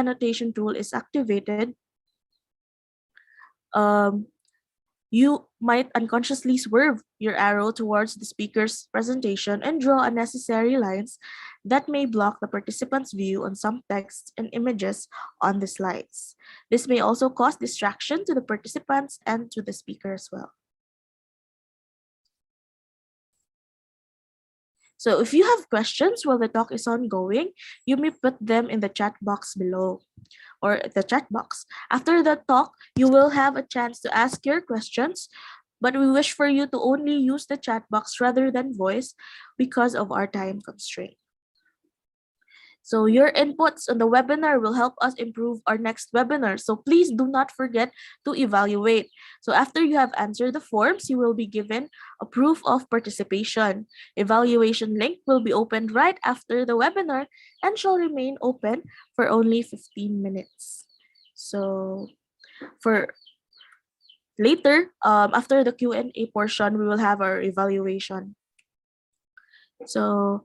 annotation tool is activated, you might unconsciously swerve your arrow towards the speaker's presentation and draw unnecessary lines that may block the participant's view on some text and images on the slides. This may also cause distraction to the participants and to the speaker as well. So if you have questions while the talk is ongoing, you may put them in the chat box below or the chat box. After the talk, you will have a chance to ask your questions, but we wish for you to only use the chat box rather than voice because of our time constraint. So your inputs on the webinar will help us improve our next webinar. So please do not forget to evaluate. So after you have answered the forms, you will be given a proof of participation. Evaluation link will be opened right after the webinar and shall remain open for only 15 minutes. So for later, after the Q&A portion, we will have our evaluation. So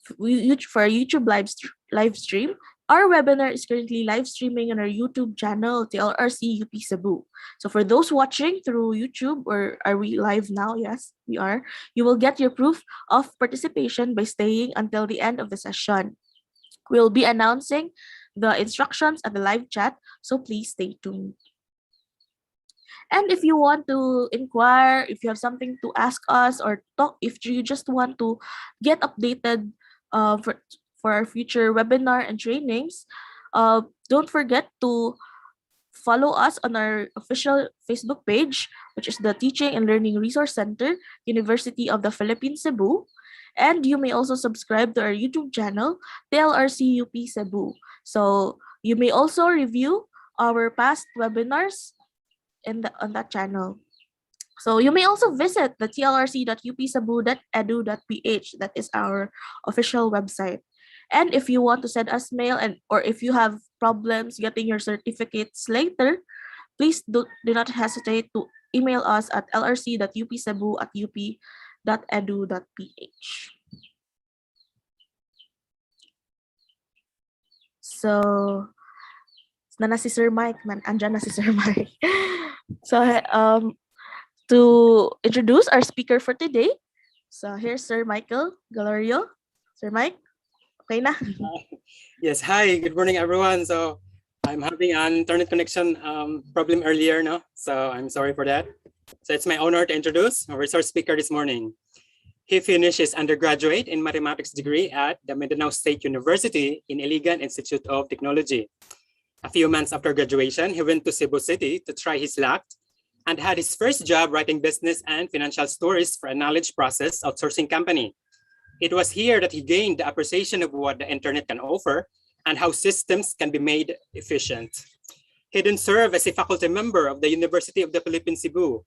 for YouTube live stream, our webinar is currently live streaming on our YouTube channel, TLRC UP Cebu. So for those watching through YouTube, or are we live now? Yes, we are. You will get your proof of participation by staying until the end of the session. We'll be announcing the instructions at the live chat, so please stay tuned. And if you want to inquire, if you have something to ask us or talk, if you just want to get updated for our future webinar and trainings, don't forget to follow us on our official Facebook page, which is the Teaching and Learning Resource Center, University of the Philippines, Cebu. And you may also subscribe to our YouTube channel, TLRC UP Cebu. So you may also review our past webinars on that channel. So you may also visit the tlrc.upcebu.edu.ph. That is our official website. And if you want to send us mail or if you have problems getting your certificates later, please do not hesitate to email us at lrc.upcebu@up.edu.ph. So, na si Sir Mike, andyan na si Sir Mike. So, to introduce our speaker for today, so here's Sir Michael Galorio. Sir Mike, okay na? Yes, hi, good morning everyone. So I'm having an internet connection problem earlier, no? So I'm sorry for that. So it's my honor to introduce our resource speaker this morning. He finished his undergraduate in mathematics degree at the Mindanao State University in Iligan Institute of Technology. A few months after graduation, he went to Cebu City to try his luck and had his first job writing business and financial stories for a knowledge process outsourcing company. It was here that he gained the appreciation of what the internet can offer and how systems can be made efficient. He then served as a faculty member of the University of the Philippines, Cebu.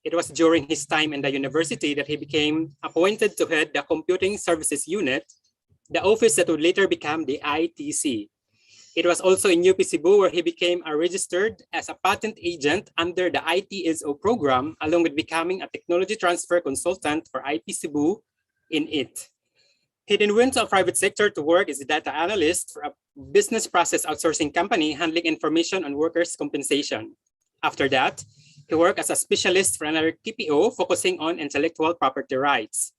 It was during his time in the university that he became appointed to head the Computing Services Unit, the office that would later become the ITC. It was also in UP Cebu where he became registered as a patent agent under the ITSO program, along with becoming a technology transfer consultant for IP Cebu in it. He then went to a private sector to work as a data analyst for a business process outsourcing company handling information on workers' compensation. After that, he worked as a specialist for another TPO focusing on intellectual property rights.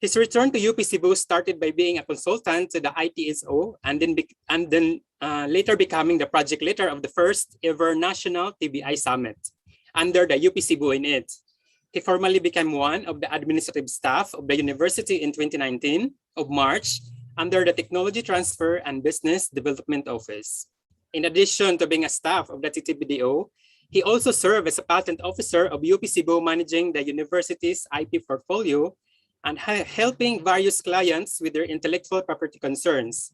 His return to UP Cebu started by being a consultant to the ITSO and then later becoming the project leader of the first ever National TBI Summit under the UP Cebu in it. He formally became one of the administrative staff of the university in 2019 of March under the Technology Transfer and Business Development Office. In addition to being a staff of the TTBDO, he also served as a patent officer of UP Cebu managing the university's IP portfolio and helping various clients with their intellectual property concerns.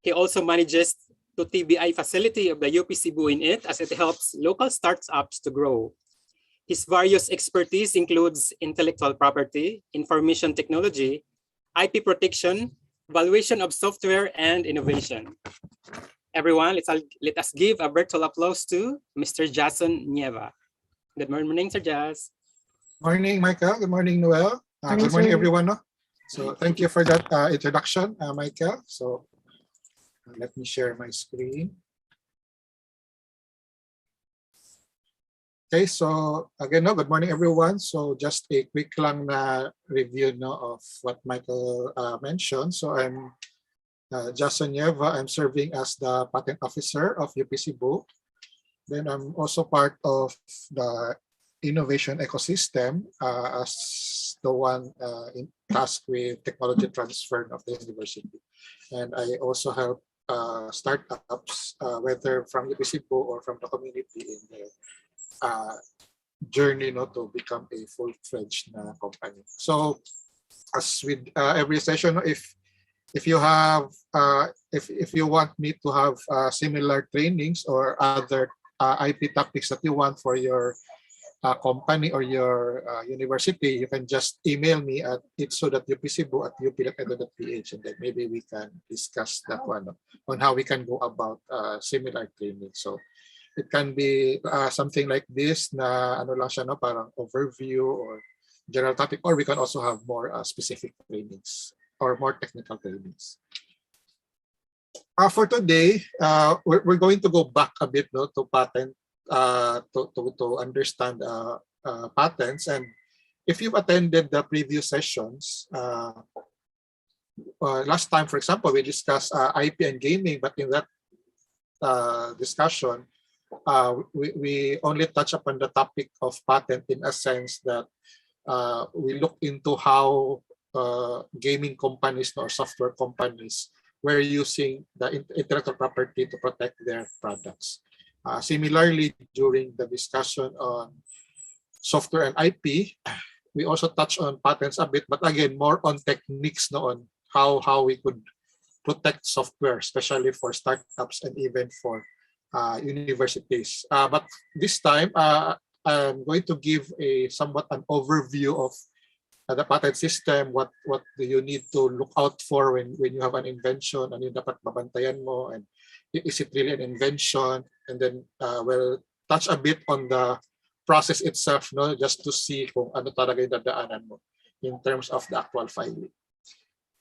He also manages the TBI facility of the UP Cebu in it as it helps local startups to grow. His various expertise includes intellectual property, information technology, IP protection, valuation of software, and innovation. Everyone, let us give a virtual applause to Mr. Jason Nieva. Good morning, Sir Jazz. Morning, Michael. Good morning, Noel. Good morning, everyone. No? So thank you for that introduction, Michael. So let me share my screen. Okay, so again, no, good morning everyone. So just a quick lang na review no, of what Michael mentioned. So I'm Jason Nieva. I'm serving as the patent officer of UP Cebu. Then I'm also part of the innovation ecosystem as the one tasked with technology transfer of the university. And I also help startups, whether from UP Cebu or from the community in the journey no, to become a full-fledged company. So as with every session, if you have if you want me to have similar trainings or other IP topics that you want for your company or your university, you can just email me at itso.upcebu@up.edu.ph, and then maybe we can discuss that one on how we can go about similar training. So it can be something like this na ano lang siya no, parang overview or general topic, or we can also have more specific trainings or more technical trainings. For today, we're going to go back a bit no, to patent, to understand patents. And if you've attended the previous sessions, last time, for example, we discussed IP and gaming, but in that discussion, we only touch upon the topic of patent in a sense that we look into how gaming companies or software companies were using the intellectual property to protect their products. Similarly, during the discussion on software and IP, we also touch on patents a bit, but again, more on techniques no, on how we could protect software, especially for startups and even for universities. But this time, I'm going to give a somewhat an overview of the patent system, what do you need to look out for when you have an invention, ano yung dapat babantayan mo, and is it really an invention? And then we'll touch a bit on the process itself, no, just to see kung ano talaga yung dadaanan mo in terms of the actual filing.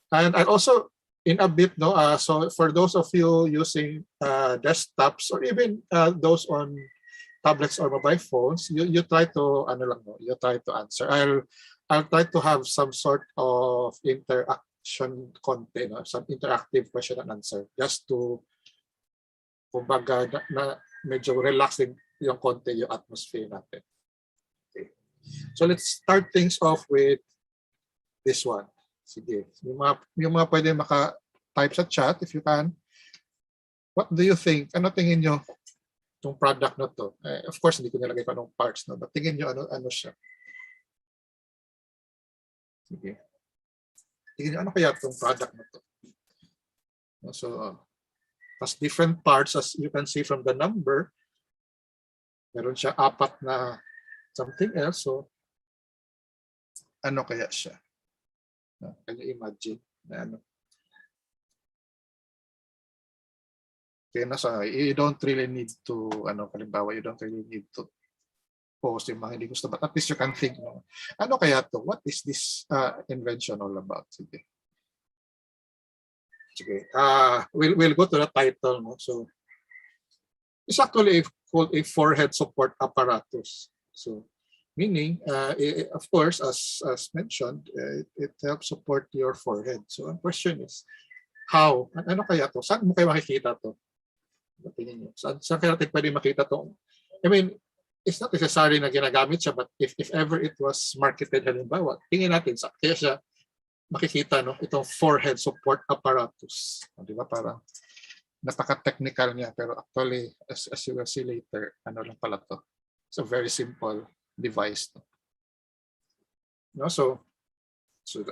And also in a bit, no, so for those of you using desktops or even those on tablets or mobile phones, you try to ano lang, no, you try to answer. I'll try to have some sort of interaction content, no? Some interactive question and answer, just to kumbaga na medyo relaxing yung konti yung atmosphere natin. Okay. So let's start things off with this one. Sige. Yung mga pwede maka-type sa chat if you can. What do you think? Ano tingin nyo itong product na to? Of course, hindi ko nilagay pa ng parts, no? But tingin nyo ano siya? Sige. Tingin nyo, ano kaya itong product na to? So, has different parts as you can see from the number. Meron siya 4 na something else. So, ano kaya siya? Can you imagine? Ano? Okay, nasa, you don't really need to, halimbawa, you don't really need to post yung mga hindi gusto, but at least you can think, no? Ano kaya to? What is this invention all about? Sige. Sige. We'll go to the title, no? So, it's actually called a forehead support apparatus. So, meaning, of course, as mentioned, it helps support your forehead. So, ang question is, how? Ano kaya to? Saan mo kayo makikita to? Tingin niyo. Saan kaya natin pwede makita to? I mean, it's not necessary na ginagamit siya, but if ever it was marketed, halimbawa, tingin natin, kaya siya makikita, no, itong forehead support apparatus. Di ba? Parang napaka-technical niya, pero actually, as you will see later, ano lang pala to. It's a very simple device. No? So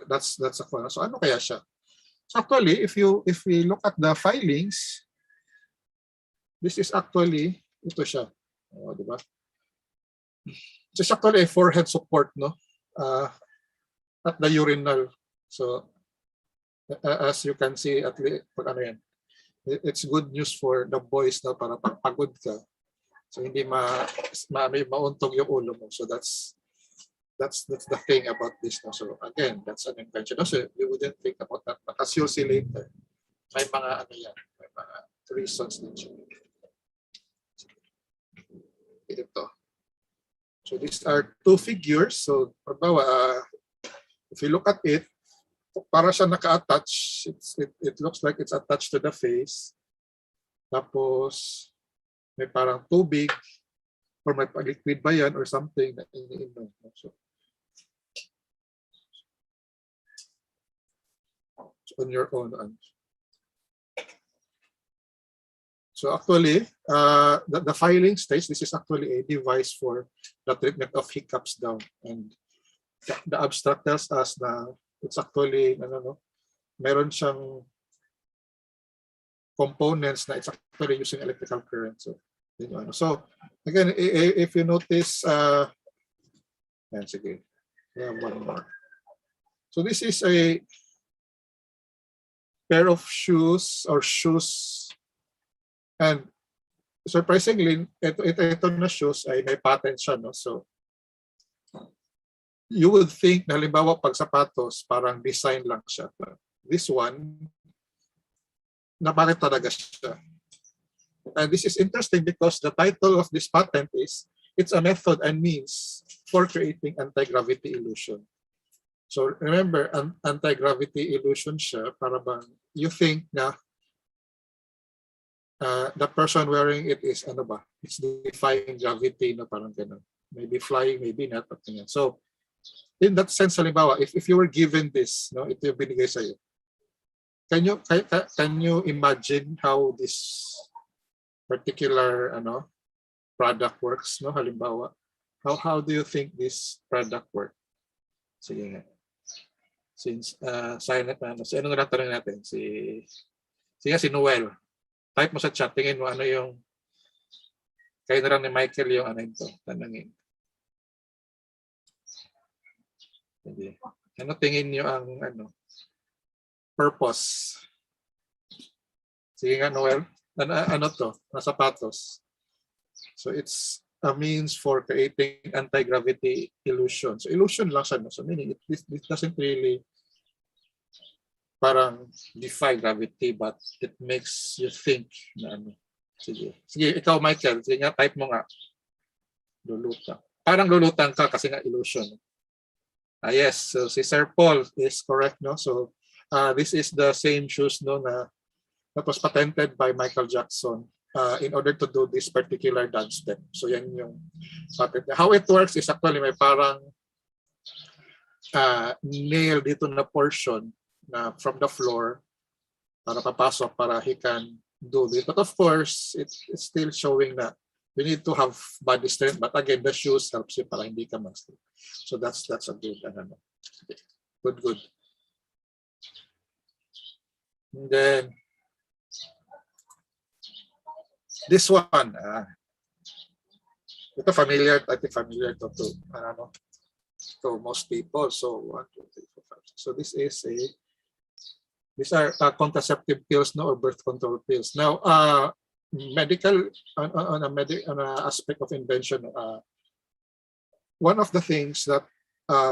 that's a fun. So ano kaya siya? So actually, if we look at the filings, this is actually, ito siya. Di ba? It's actually a forehead support, no? At the urinal. So as you can see, at least, pag ano yan, it's good news for the boys, no? Para pagpagod ka. So hindi mauntog yung ulo mo. So that's the thing about this, no? So again, that's an invention. Also, we wouldn't think about that. But as you'll see later, may mga ano yan, may mga reasons din siya. Ito. So these are two figures. So if you look at it, para siya naka-attach. It looks like it's attached to the face. Tapos may parang tubig or may liquid ba yan or something na iniinom. So on your own. So actually, the filing stage, this is actually a device for the treatment of hiccups daw. And the abstract tells us na it's actually, meron siyang components na it's actually using electrical current. So again, if you notice, sige, we have one more. So this is a pair of shoes, and surprisingly, ito na shoes ay may patent siya, no? So you would think na halimbawa pag sapatos, parang design lang siya. But this one, napalit talaga siya. And this is interesting because the title of this patent is, it's a method and means for creating anti-gravity illusion. So remember, anti-gravity illusion siya, para bang you think na the person wearing it is it's defying gravity, no, parang ganun. Maybe flying, maybe not. So in that sense, halimbawa, if you were given this, no, ito yung binigay sa'yo, can you imagine how this particular product works, no? Halimbawa, how do you think this product works? Sige nga. Since silent na, so ano na tanong natin? Si Noel. Type mo sa chat, tingin mo ano yung kayo na lang ni Michael yung ito, tanongin. Sige. Ano tingin niyo ang purpose? Sige nga, Noel. Ano to? Na sapatos. So it's a means for creating anti-gravity illusion. So illusion lang siya. No? So meaning this doesn't really parang defy gravity, but it makes you think na Sige, ikaw Michael, sige nga, type mo nga. Lulutang. Parang lulutang ka kasi nga illusion. Yes, so si Sir Paul is correct, no? So this is the same shoes, no, that was patented by Michael Jackson in order to do this particular dance step. So yan yung patent. How it works is actually may parang nail dito na portion na from the floor para papasok para he can do this. But of course, it's still showing that you need to have body strength. But again, the shoes helps you para hindi ka mag-slip. So that's a good, good. And then this one, ito familiar, I think familiar to most people. So 1, 2, 3, 4, 5, 6. So these are contraceptive pills, no, or birth control pills. Now, medical on a aspect of invention, one of the things that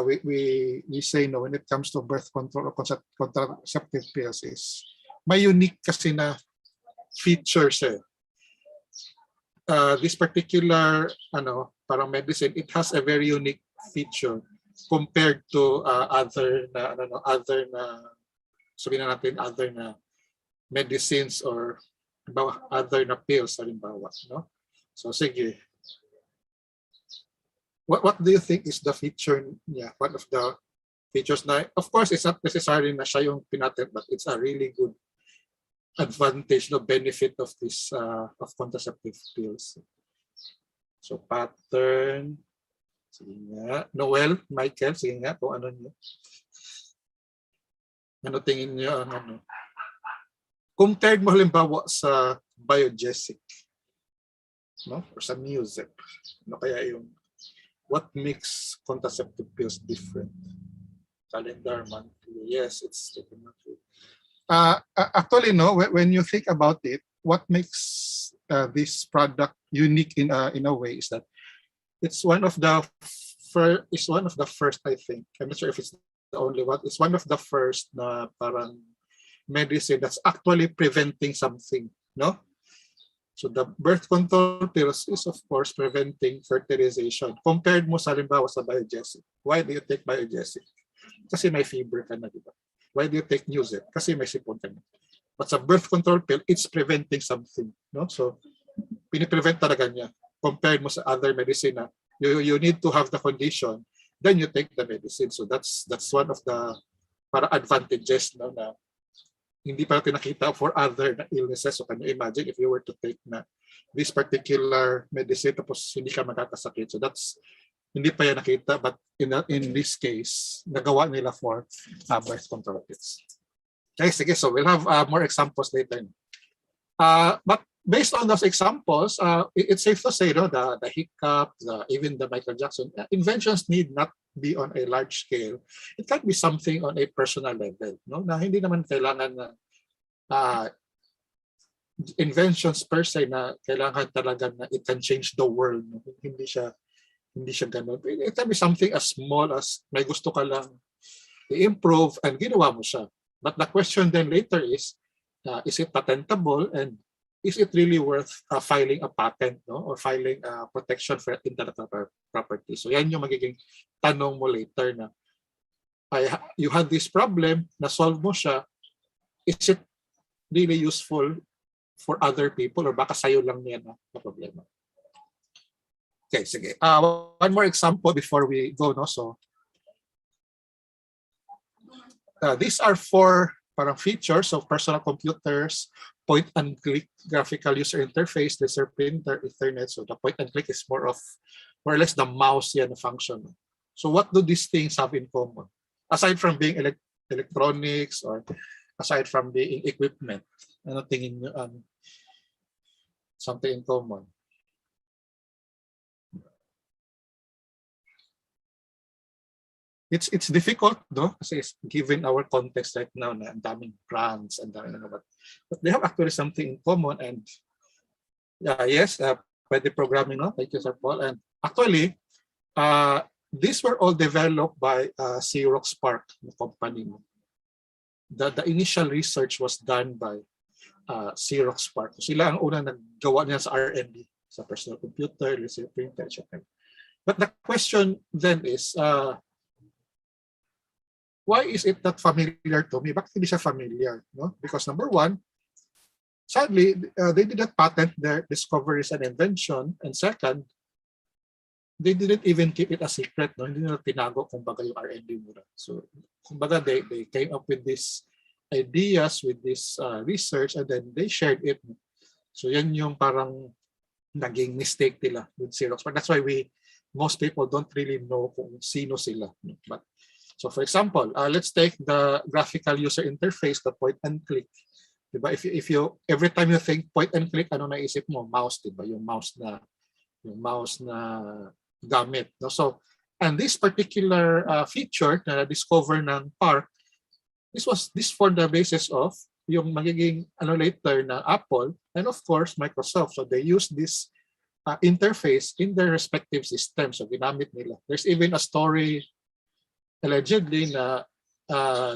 we say no when it comes to birth control or contraceptive pills is may unique kasi na features. This particular parang medicine, it has a very unique feature compared to other sabihin na natin other na medicines or other na pills halimbawa, no? So sige, what do you think is the feature niya? One of the features na, of course, it's not necessarily na siya yung pinatent, but it's a really good advantage, no, benefit of this of contraceptive pills. So pattern, sige nga, Noel, Michael, sige nga kung ano niyo. Ano tingin niyo ang compared mo halimbawa sa biogesic, no, or sa music, kaya yung what makes contraceptive pills different? Calendar, monthly, yes, it's definitely. Actually, no, when you think about it, what makes this product unique in a way is that it's one of the first, I think. I'm not sure if it's the only one. It's one of the first na parang medicine that's actually preventing something, no? So the birth control pills is of course preventing fertilization. Compared mo sa halimbawa sa biogesic. Why do you take biogesic? Kasi may fever ka na, di ba? Why do you take Nuzet? Kasi may sipon ka na. But sa birth control pill, it's preventing something. No? So, piniprevent talaga niya. Compared mo sa other medicine na you need to have the condition, then you take the medicine. So that's one of the para advantages, no, na hindi pa natin nakita for other illnesses. So can you imagine if you were to take na this particular medicine tapos hindi ka magkakasakit. So that's hindi pa yan nakita, but in this case, nagawa nila for birth control pills. Okay, sige, so we'll have more examples later. But based on those examples, it's safe to say, no, the hiccup, even the Michael Jackson inventions need not be on a large scale. It can be something on a personal level, no? Na hindi naman kailangan na inventions per se na kailangan talaga na it can change the world. No? Hindi siya ganun. It can be something as small as may gusto ka lang i-improve and ginawa mo siya. But the question then later is it patentable and is it really worth filing a patent, no, or filing protection for intellectual property? So yan yung magiging tanong mo later na you had this problem, na-solve mo siya, is it really useful for other people or baka sa'yo lang yan na problema? Okay, sige. One more example before we go, no? So these are 4 parang features of personal computers, point and click graphical user interface, laser printer, Ethernet. So the point and click is more or less the mouse yan na function. So what do these things have in common? Aside from being electronics or aside from being equipment, ano tingin nyo something in common? It's difficult, no? Kasi given our context right now na ang daming brands, ang daming but they have actually something in common. And yes, pwede programming, no? Thank you, Sir Paul. And actually, these were all developed by Xerox PARC, the company. The initial research was done by Xerox PARC. Sila ang unang naggawa niya sa R&D, sa personal computer, laser printer, etc. But the question then is, why is it not familiar to me? Bakit hindi siya familiar? No? Because number one, sadly, they did not patent their discoveries and invention. And second, they didn't even keep it a secret. No? Hindi nila tinago kung baga yung R&D muna. So, kung baga they came up with these ideas, with this research, and then they shared it. So, yan yung parang naging mistake nila with Xerox. But that's why most people don't really know kung sino sila. But so for example, let's take the graphical user interface, the point and click. Diba? If you every time you think point and click, ano naisip mo? Mouse, diba? Yung mouse na gamit. No? So, and this particular feature na discover ng PARC, this formed the basis of yung magiging later na Apple and of course Microsoft. So they use this interface in their respective systems. So ginamit nila. There's even a story allegedly na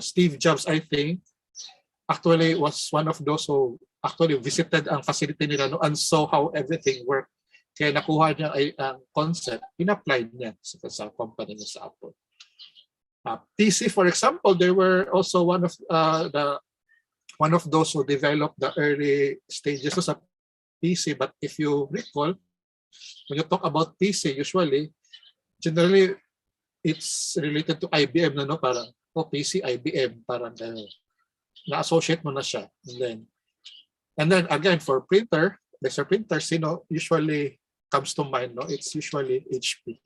Steve Jobs, I think, actually was one of those who actually visited ang facility nila and saw how everything worked. Kaya nakuha niya ang concept, in-apply niya sa company niya sa Apple. PC, for example, they were also one of those who developed the early stages of PC. But if you recall, when you talk about PC, generally, it's related to IBM no? Parang PC, IBM, parang na-associate mo na siya. And then again, for laser printers, usually comes to mind, no? It's usually HP.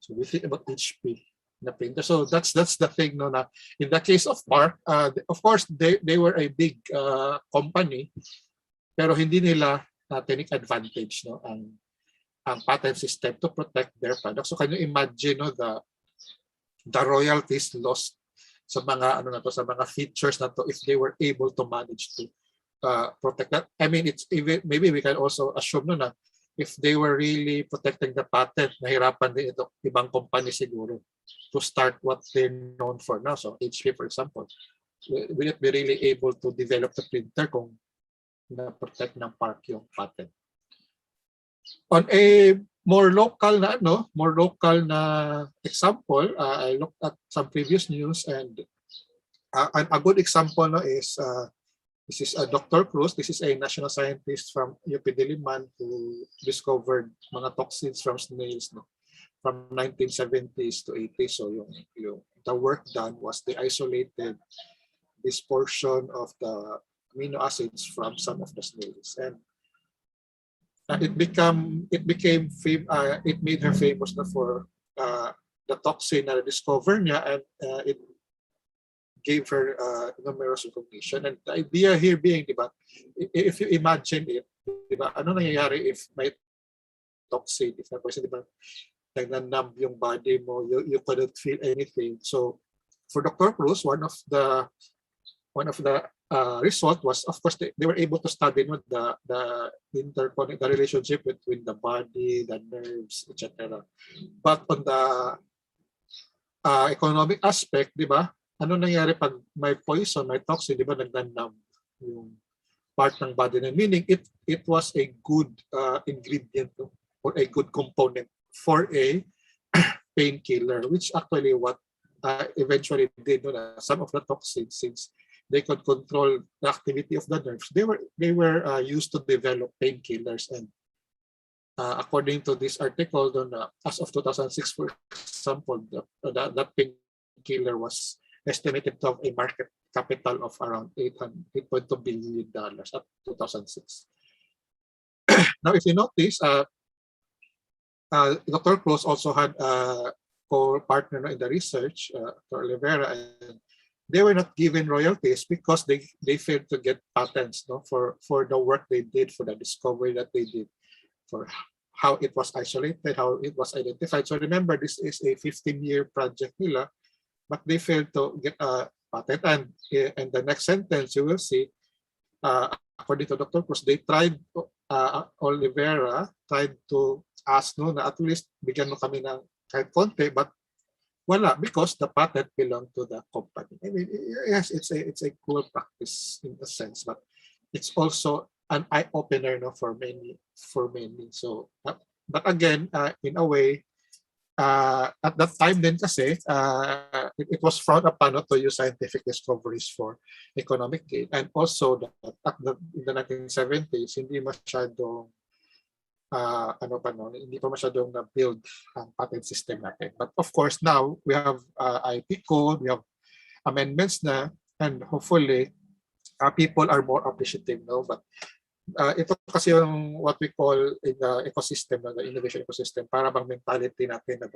So we think about HP na printer. So that's the thing, no? Na in the case of PARC, of course, they were a big company, pero hindi nila take advantage, no? Ang patent system to protect their products. So can you imagine, no, the royalties lost sa mga sa mga features na to if they were able to manage to protect that? I mean, it's even maybe we can also assume na if they were really protecting the patent, nahirapan din ito ibang company siguro to start what they're known for now. So HP, for example, will it be really able to develop the printer kung na protect ng park yung patent. On a more local na example, I looked at some previous news, and a good example is this is Dr. Cruz. This is a national scientist from UP Diliman who discovered mga toxins from snails from 1970s to 80s. So the work done was they isolated this portion of the amino acids from some of the snails, and it made her famous for the toxin na discover niya, and it gave her numerous recognition. And the idea here being, diba, if you imagine it, diba, ano nangyayari if may toxin, if na person, diba, nagnanumb yung body mo, you couldn't feel anything. So for Dr. Cruz, one of the result was, of course, they were able to study the relationship between the body, the nerves, etc. But on the economic aspect, di ba, ano nangyari pag may poison, may toxin, di ba, nagnanumb yung part ng body na, meaning it was a good ingredient or a good component for a painkiller, which actually what eventually did some of the toxins, since they could control the activity of the nerves, they were used to develop painkillers. And according to this article, as of 2006, for example, that painkiller was estimated to have a market capital of around $8.2 billion at 2006. Now, if you notice, Dr. Cruz also had a co-partner in the research, Dr. Oliveira, and they were not given royalties because they failed to get patents for the work they did, for the discovery that they did, for how it was isolated, how it was identified. So remember, this is a 15-year project nila, but they failed to get a patent. And in the next sentence, you will see, according to Dr. Cruz, they tried, Oliveira tried to ask na at least bigyan mo kami ng kahit konti, but wala, because the patent belonged to the company. I mean, yes, it's a cool practice in a sense, but it's also an eye-opener for many. So, but again, in a way, at that time din kasi, it was frowned upon to use scientific discoveries for economic gain. And also, in the 1970s, hindi masyadong hindi pa masyadong na-build ang patent system natin. But of course, now we have IP code, we have amendments na, and hopefully, people are more appreciative now. But ito kasi yung what we call in the ecosystem, the innovation ecosystem, para bang mentality natin na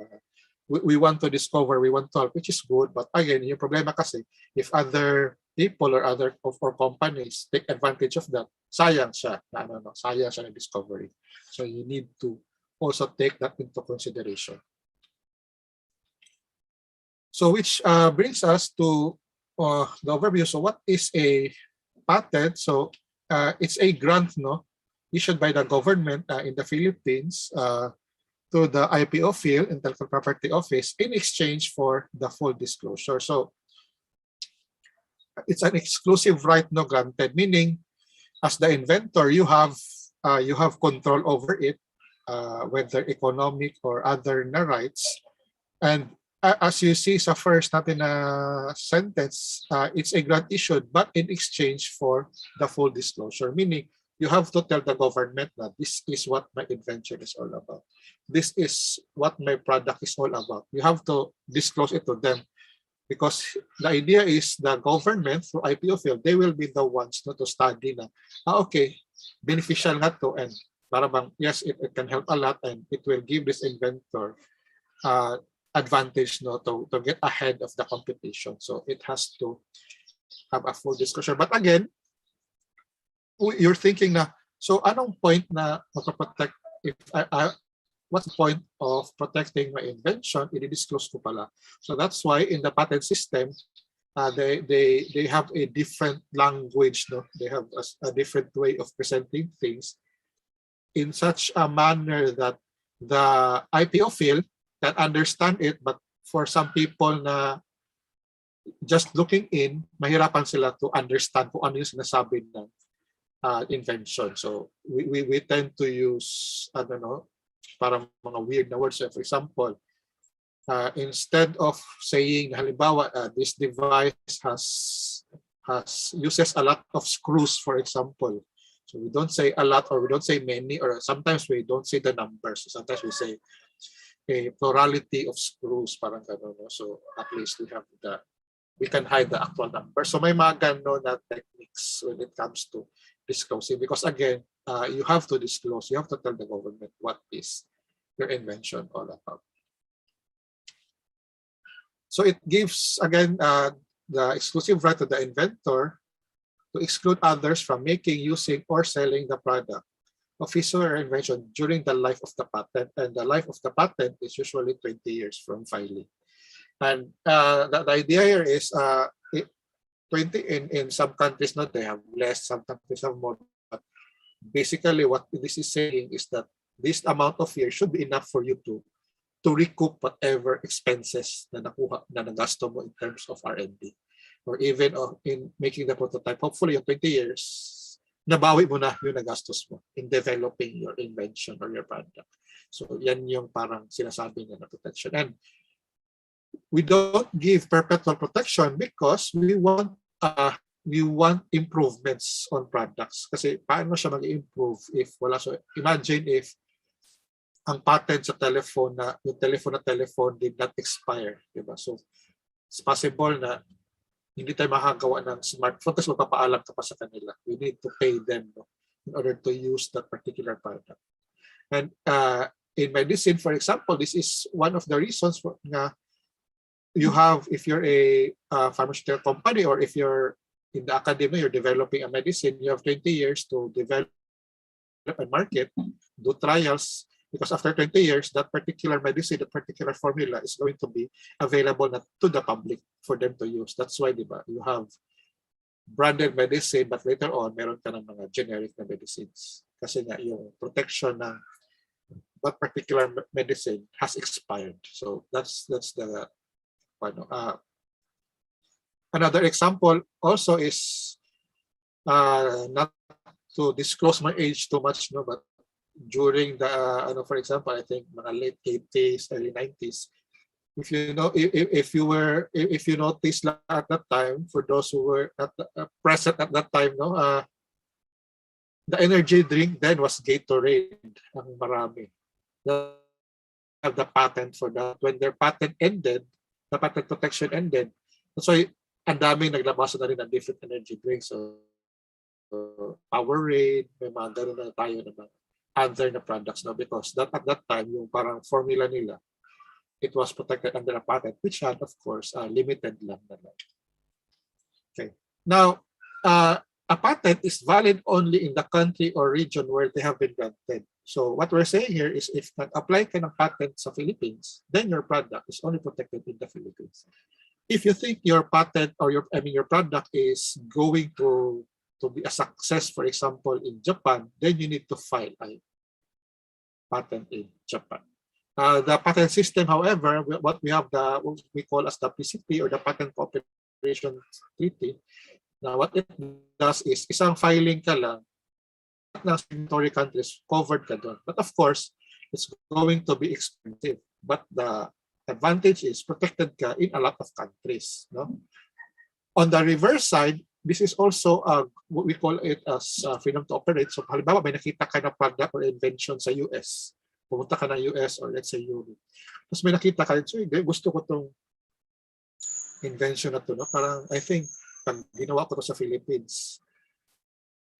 we want to discover, we want to help, which is good. But again, yung problema kasi, if other people or other companies take advantage of that, sayang siya na discovery. So you need to also take that into consideration. So which brings us to the overview. So what is a patent? So it's a grant issued by the government in the Philippines to the IPO field, Intellectual Property Office, in exchange for the full disclosure. So it's an exclusive right granted, meaning as the inventor, you have control over it, whether economic or other rights. And as you see sa first natin na sentence, it's a grant issued, but in exchange for the full disclosure, meaning you have to tell the government that this is what my invention is all about. This is what my product is all about. You have to disclose it to them, because the idea is the government through IPO field, they will be the ones to study na, okay, beneficial nga to, and para bang, yes, it can help a lot, and it will give this inventor advantage to get ahead of the competition. So it has to have a full disclosure. But again, you're thinking na, so anong point na makaprotect, if what's the point of protecting my invention? I-disclose ko pala. So that's why in the patent system, they have a different language. They have a different way of presenting things in such a manner that the IPO field can understand it, but for some people na just looking in, mahirapan sila to understand kung ano yung sinasabi invention. So we tend to use, I don't know, parang mga weird na words. So for example, instead of saying halimbawa this device uses a lot of screws, for example. So we don't say a lot, or we don't say many, or sometimes we don't say the numbers. So sometimes we say a plurality of screws, parang gano'n. No? So at least we can hide the actual number. So may mga gano'n na techniques when it comes to disclosing, because again, you have to disclose. You have to tell the government what is your invention all about. So it gives, again, the exclusive right to the inventor to exclude others from making, using, or selling the product of his or her invention during the life of the patent. And the life of the patent is usually 20 years from filing. And the idea here is 20 in some countries, not they have less, some countries have more. But basically, what this is saying is that this amount of years should be enough for you to recoup whatever expenses na nagasto mo in terms of R&D, or even in making the prototype. Hopefully, yung 20 years, nabawi mo na yung nagastos mo in developing your invention or your product. So yan yung parang sinasabi niya na protection. And we don't give perpetual protection because we want improvements on products. Kasi paano siya mag-improve if wala? So imagine if ang patent sa telephone na yung telephone did not expire, diba? So it's possible na hindi tayo makagawa ng smartphone tapos magpapaalam ka pa sa kanila. We need to pay them, no, in order to use that particular product. And in medicine, for example, this is one of the reasons for na you have, if you're a pharmaceutical company, or if you're in the academy, you're developing a medicine, you have 20 years to develop and market, do trials, because after 20 years, that particular medicine, that particular formula is going to be available to the public for them to use. That's why, diba, you have branded medicine, but later on, meron ka ng mga generic na medicines. Kasi nga, yung protection ng that particular medicine has expired. So that's the another example also is not to disclose my age too much, no, but during the for example, I think mga late 80s, early 90s, if you noticed at that time, for those who were present at that time, no, the energy drink then was Gatorade, ang marami. They have the patent for that. When their patent ended, the patent protection ended. That's why ang daming naglabas na rin ng different energy drinks. So Powerade, may mga gano'n na tayo na mga other na products, no, because that at that time yung parang formula nila, it was protected under a patent, which had, of course, limited lang na lang. Okay. Now, a patent is valid only in the country or region where they have been granted. So what we're saying here is if nag-apply ka ng patent sa Philippines, then your product is only protected in the Philippines. If you think your patent or your product is going to be a success, for example, in Japan, then you need to file a patent in Japan. The patent system, however, what we call as the PCT, or the Patent Cooperation Treaty. Now, what it does is isang filing ka lang, ng signatory countries covered ka doon. But of course, it's going to be expensive. But the advantage is protected ka in a lot of countries. No? On the reverse side, this is also what we call it as freedom to operate. So halimbawa may nakita ka na product or invention sa US. Pumunta ka na US or let's say Europe. Tapos may nakita ka, so gusto ko tong invention na to. No? Parang I think pag ginawa ko to sa Philippines,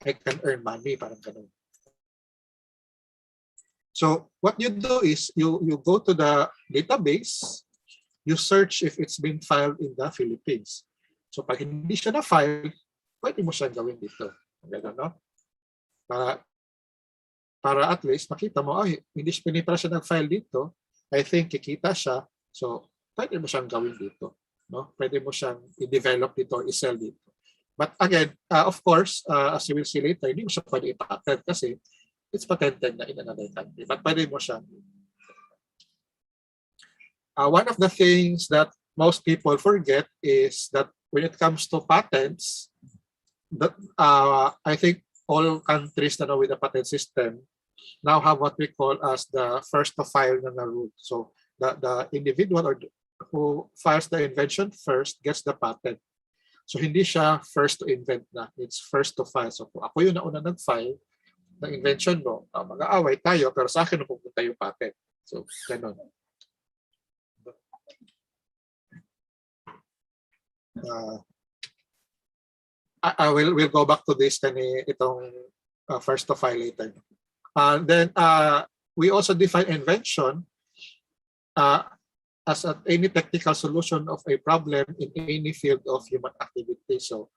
I can earn money, parang ganun. So what you do is you go to the database, you search if it's been filed in the Philippines. So pag hindi siya na-file, pwede mo siya gawin dito. Ganun, no? Para at least makita mo, hindi pala siya nag-file dito. I think kikita siya. So pwede mo siyang gawin dito. No? Pwede mo siyang i-develop dito or i-sell dito. But again, of course, as you will see later, hindi mo siya pwede i-patent kasi it's patented na in another country. But pwede mo siyang one of the things that most people forget is that when it comes to patents, that I think all countries na with the patent system now have what we call as the first to file na rule. So the individual who files the invention first gets the patent. So hindi siya first to invent na, it's first to file. So kung ako yung nauna nag-file ng invention mo, mag-aaway tayo pero sa akin pupunta yung patent. So ganun. We'll go back to this itong first to file later. Then we also define invention as any technical solution of a problem in any field of human activity. So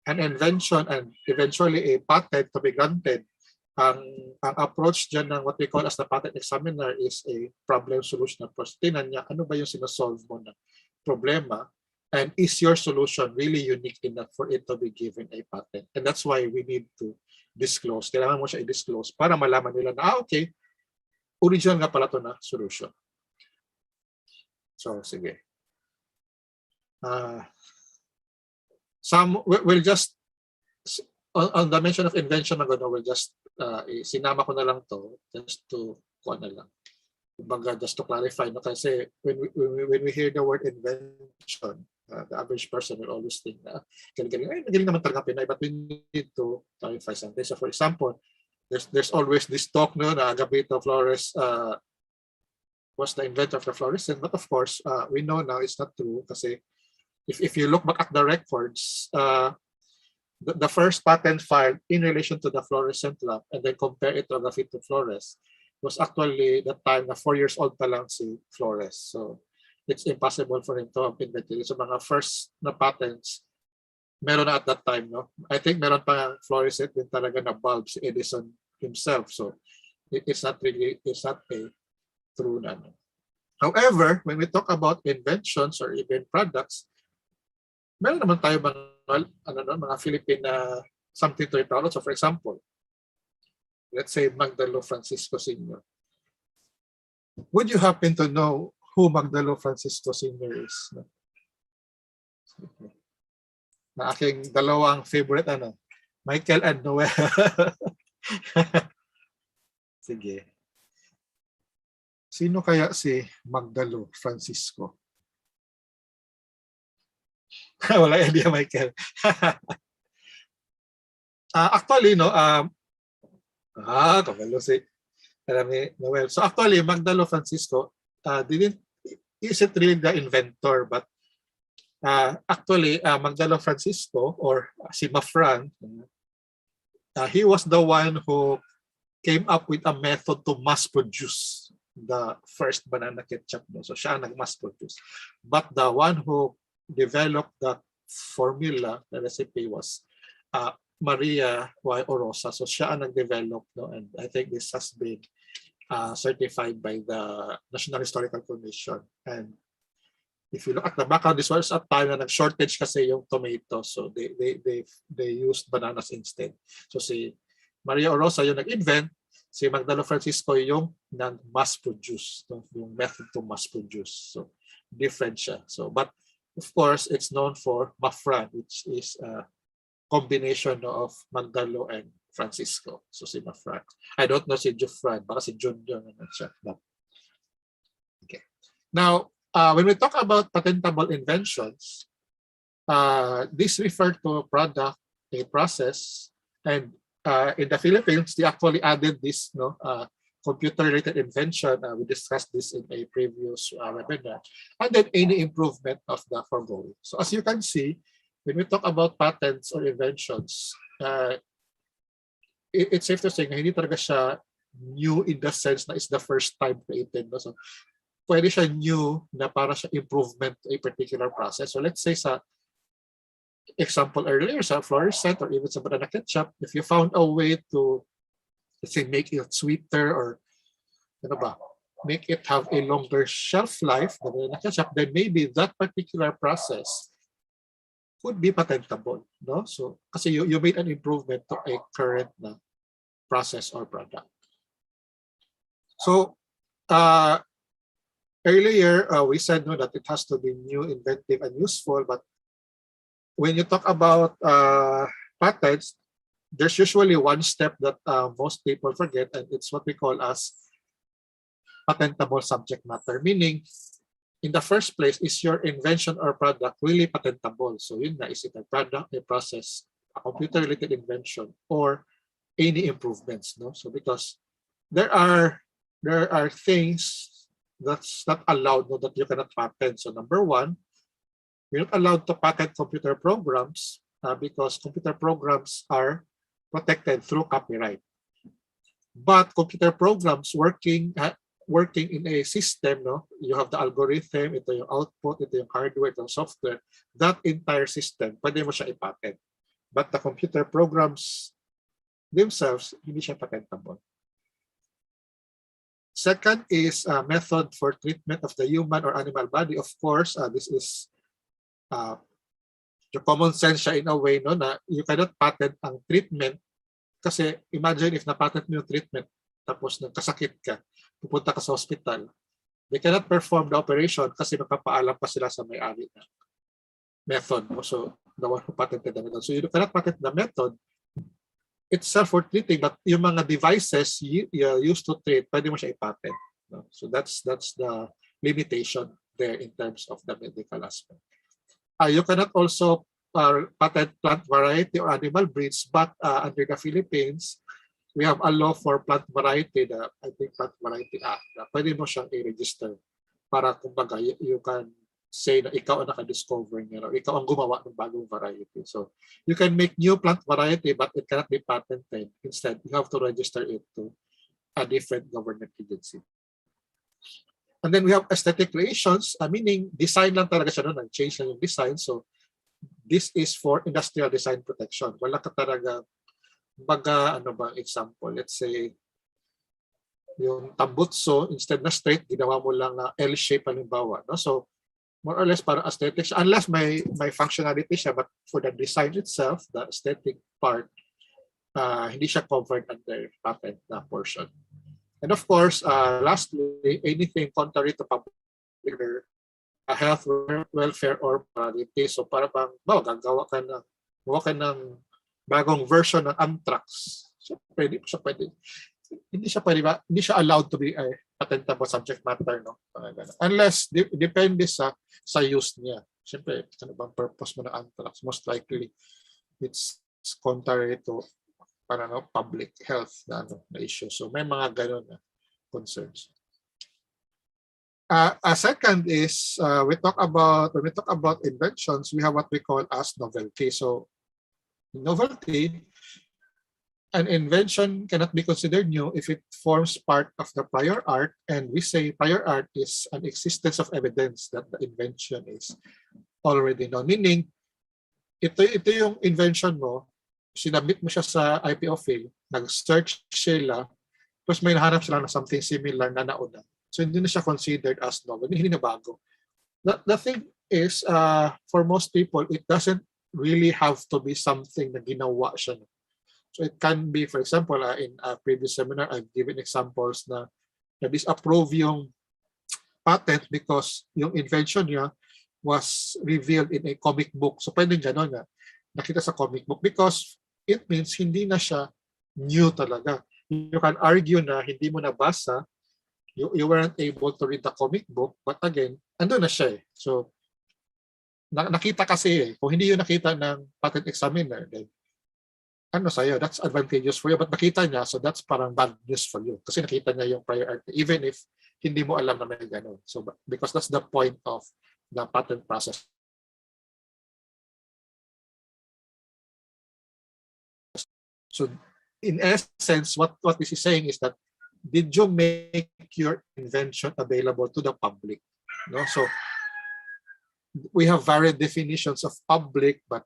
an invention and eventually a patent to be granted, ang approach dyan ng what we call as the patent examiner is a problem solution approach. Tingnan niya, ano ba yung sinasolve mo na problema, and is your solution really unique enough for it to be given a patent? And that's why we need to disclose. Kailangan mo siya i-disclose para malaman nila na, okay, original nga pala to na solution. So, sige. We'll just, on the mention of invention, we'll just, sinama ko na lang to, just to, just to clarify, no? Kasi when we hear the word invention, the average person will always think na galing naman talaga Pinay, but we need to clarify something. So for example, there's always this talk no na Agapito Flores was the inventor of the fluorescent, but of course we know now it's not true kasi if you look back at the records, the first patent filed in relation to the fluorescent lamp and then compare it to Agapito Flores was actually the time na 4 years old pa lang si Flores. So it's impossible for him to have invented it. So mga first na patents, meron na at that time, no? I think meron pa fluorescent din talaga na bulb si Edison himself. So it's not a true na. No? However, when we talk about inventions or even products, meron naman tayo mga Philippine something to be proud of. So for example, let's say Magdalo Francisco Sr. Would you happen to know who Magdalo Francisco Sr. is? Na aking dalawang favorite, Michael and Noel. Sige. Sino kaya si Magdalo Francisco? Wala idea, Michael. Actually, no, kabalo si Noel. So actually, Magdalo Francisco isn't really the inventor, but actually, Magdalo Francisco or si Mafran, he was the one who came up with a method to mass produce the first banana ketchup. No? So siya nag-mass produce. But the one who developed that formula, the recipe was Maria Y. Orosa. So siya ang nag-develop, no? And I think this has been certified by the National Historical Commission. And if you look at the background, this was a time na nag-shortage kasi yung tomato. So they used bananas instead. So si Maria Orosa yung nag-invent, si Magdalo Francisco yung mass produce, no? Yung method to mass produce. So different siya. So but of course, it's known for Mafran, which is a combination of Magdalo and Francisco. So si Mafran. I don't know si Jufran, baka si John yun. Okay. Now, when we talk about patentable inventions, this refers to a product, a process, and in the Philippines, they actually added this computer-related invention. We discussed this in a previous webinar. And then any improvement of the foregoing. So as you can see, when we talk about patents or inventions, it's safe to say na hindi talaga siya new in the sense na it's the first time created. No? So pwede siya new na para siya improvement to a particular process. So let's say sa example earlier, sa fluorescent or even sa banana ketchup, if you found a way to, let's say, make it sweeter or make it have a longer shelf life, the banana ketchup, then maybe that particular process could be patentable. No? So kasi you made an improvement to a current process or product. So earlier, we said that it has to be new, inventive, and useful. But when you talk about patents, there's usually one step that most people forget, and it's what we call as patentable subject matter. Meaning, in the first place, is your invention or product really patentable? So yun na, is it a product, a process, a computer-related invention, or any improvements? No, so because there are things that's not allowed, no, that you cannot patent. So number one, you're not allowed to patent computer programs because computer programs are protected through copyright. But computer programs working in a system, no, you have the algorithm, ito yung output, ito yung hardware, ito yung software, that entire system, pwede mo siya i-patent. But the computer programs themselves, hindi siya patentable. Second is a method for treatment of the human or animal body. Of course, this is the common sense siya in a way, no, na you cannot patent ang treatment kasi imagine if na-patent mo yung treatment tapos nagkasakit ka, pupunta ka sa hospital, they cannot perform the operation kasi magpapaalam pa sila sa may-ari na method. So the one who patented the method. So you cannot patent the method itself for treating, but yung mga devices you used to treat, pwede mo siya i-patent. No? So that's the limitation there in terms of the medical aspect. You cannot also patent plant variety or animal breeds, but under the Philippines, we have a law for plant variety, the I think Plant Variety Act, na pwede mo siyang i-register para kumbaga you can say na ikaw ang naka-discover niya, or ikaw ang gumawa ng bagong variety. So you can make new plant variety but it cannot be patented. Instead, you have to register it to a different government agency. And then we have aesthetic creations, meaning design lang talaga siya noon, change lang yung design. So this is for industrial design protection. Wala ka talaga baga, ano ba example, let's say yung tambutso, instead na straight, ginawa mo lang na L-shape halimbawa, no? So more or less para aesthetics, unless may functionality siya, but for the design itself, the aesthetic part, hindi siya covered under patent na portion. And of course, lastly, anything contrary to public health, welfare, or morality. So para bang, gagawa ka ng bagong version ng Amtrax. So hindi siya allowed to be a patentable subject matter, no? Unless depende sa use niya. Siyempre, ano bang purpose mo ng Amtrax? Most likely it's contrary to public health na issue. So may mga ganun na concerns. A second is when we talk about inventions, we have what we call as novelty. So novelty, an invention cannot be considered new if it forms part of the prior art, and we say prior art is an existence of evidence that the invention is already known. Meaning, ito yung invention mo, sinabit mo siya sa IPO field, nag-search sila, tapos may nahanap sila na something similar na nauna. So hindi na siya considered as novel, hindi na bago. The thing is, for most people, it doesn't really have to be something na ginawa siya. So it can be, for example, in a previous seminar, I've given examples na na-disapprove yung patent because yung invention niya was revealed in a comic book. So pwede gano'n na nakita sa comic book because it means hindi na siya new talaga. You can argue na hindi mo nabasa, you weren't able to read the comic book, but again, andun na siya eh. So nakita kasi kung hindi yun nakita ng patent examiner, then ano sa'yo, that's advantageous for you, but nakita niya, so that's parang bad news for you kasi nakita niya yung prior art even if hindi mo alam na may gano'n. So because that's the point of the patent process. So in essence, what this is saying is that did you make your invention available to the public? No, so we have varied definitions of public, but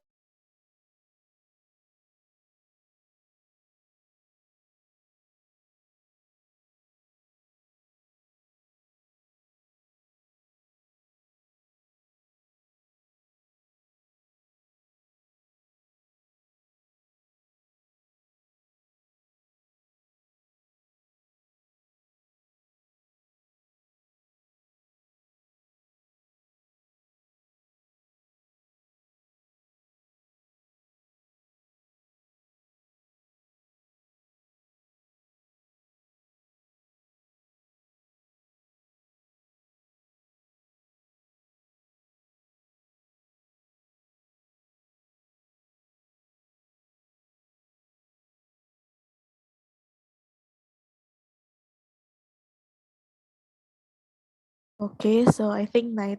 Okay, so I think my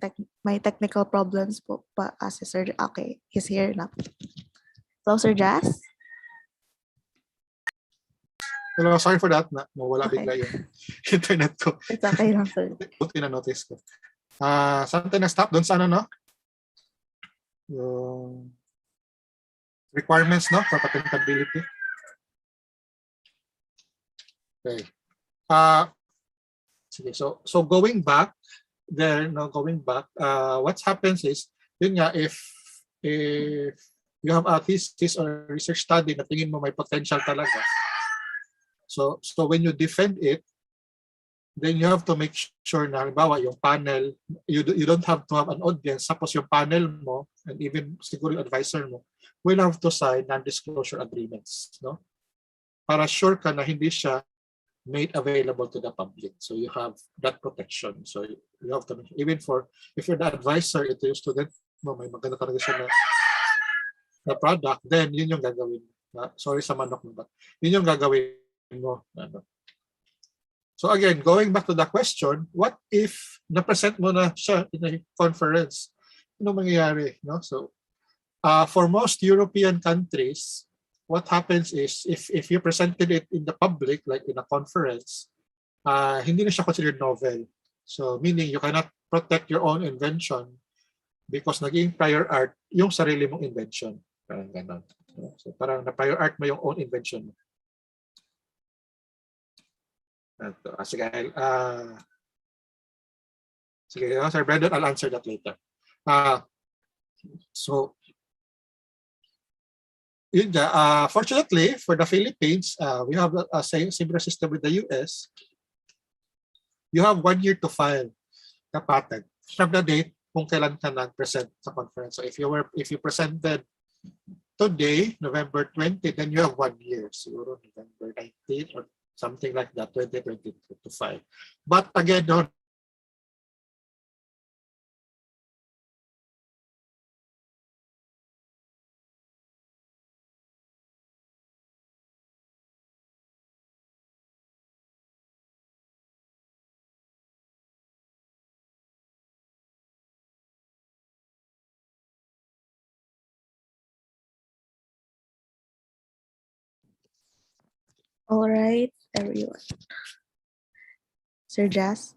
technical problems po pa si Sir. Okay, he's here now. Hello, Sir Jazz. Hello, sorry for that. Mawala Okay. bigla yung internet ko. It's okay lang, sir. Buti na notice ko. Saan tayo na-stop? Doon sa ano, no? Yung requirements, no? For patentability. Okay. Sige, so going back there, no, what happens is, yun nga, if you have a thesis or research study na tingin mo may potential talaga, so when you defend it, then you have to make sure na halimbawa yung panel, you don't have to have an audience, tapos yung panel mo and even siguro yung advisor mo will have to sign non-disclosure agreements, no? Para sure ka na hindi siya made available to the public. So you have that protection. So you have to, even for, if you're the advisor, ito yung student mo, may maganda talaga siya na product, then yun yung gagawin. Sorry sa manok mo ba? Yun yung gagawin mo. So again, going back to the question, what if na-present mo na siya in a conference? Ano mangyayari? No? So for most European countries, what happens is if you presented it in the public, like in a conference, hindi na siya considered novel. So meaning you cannot protect your own invention because naging prior art yung sarili mong invention. Parang ganon. So parang na prior art mo yung own invention mo. Sige, Sir Brandon, I'll answer that later. So fortunately for the Philippines, we have a similar system with the US. You have 1 year to file the patent from the date kung kailan ka nag-present sa conference. So if you presented today, November 20, then you have 1 year. Siguro November 19 or something like that, 2022 to file. But again, no, All right, everyone. Sir Jazz.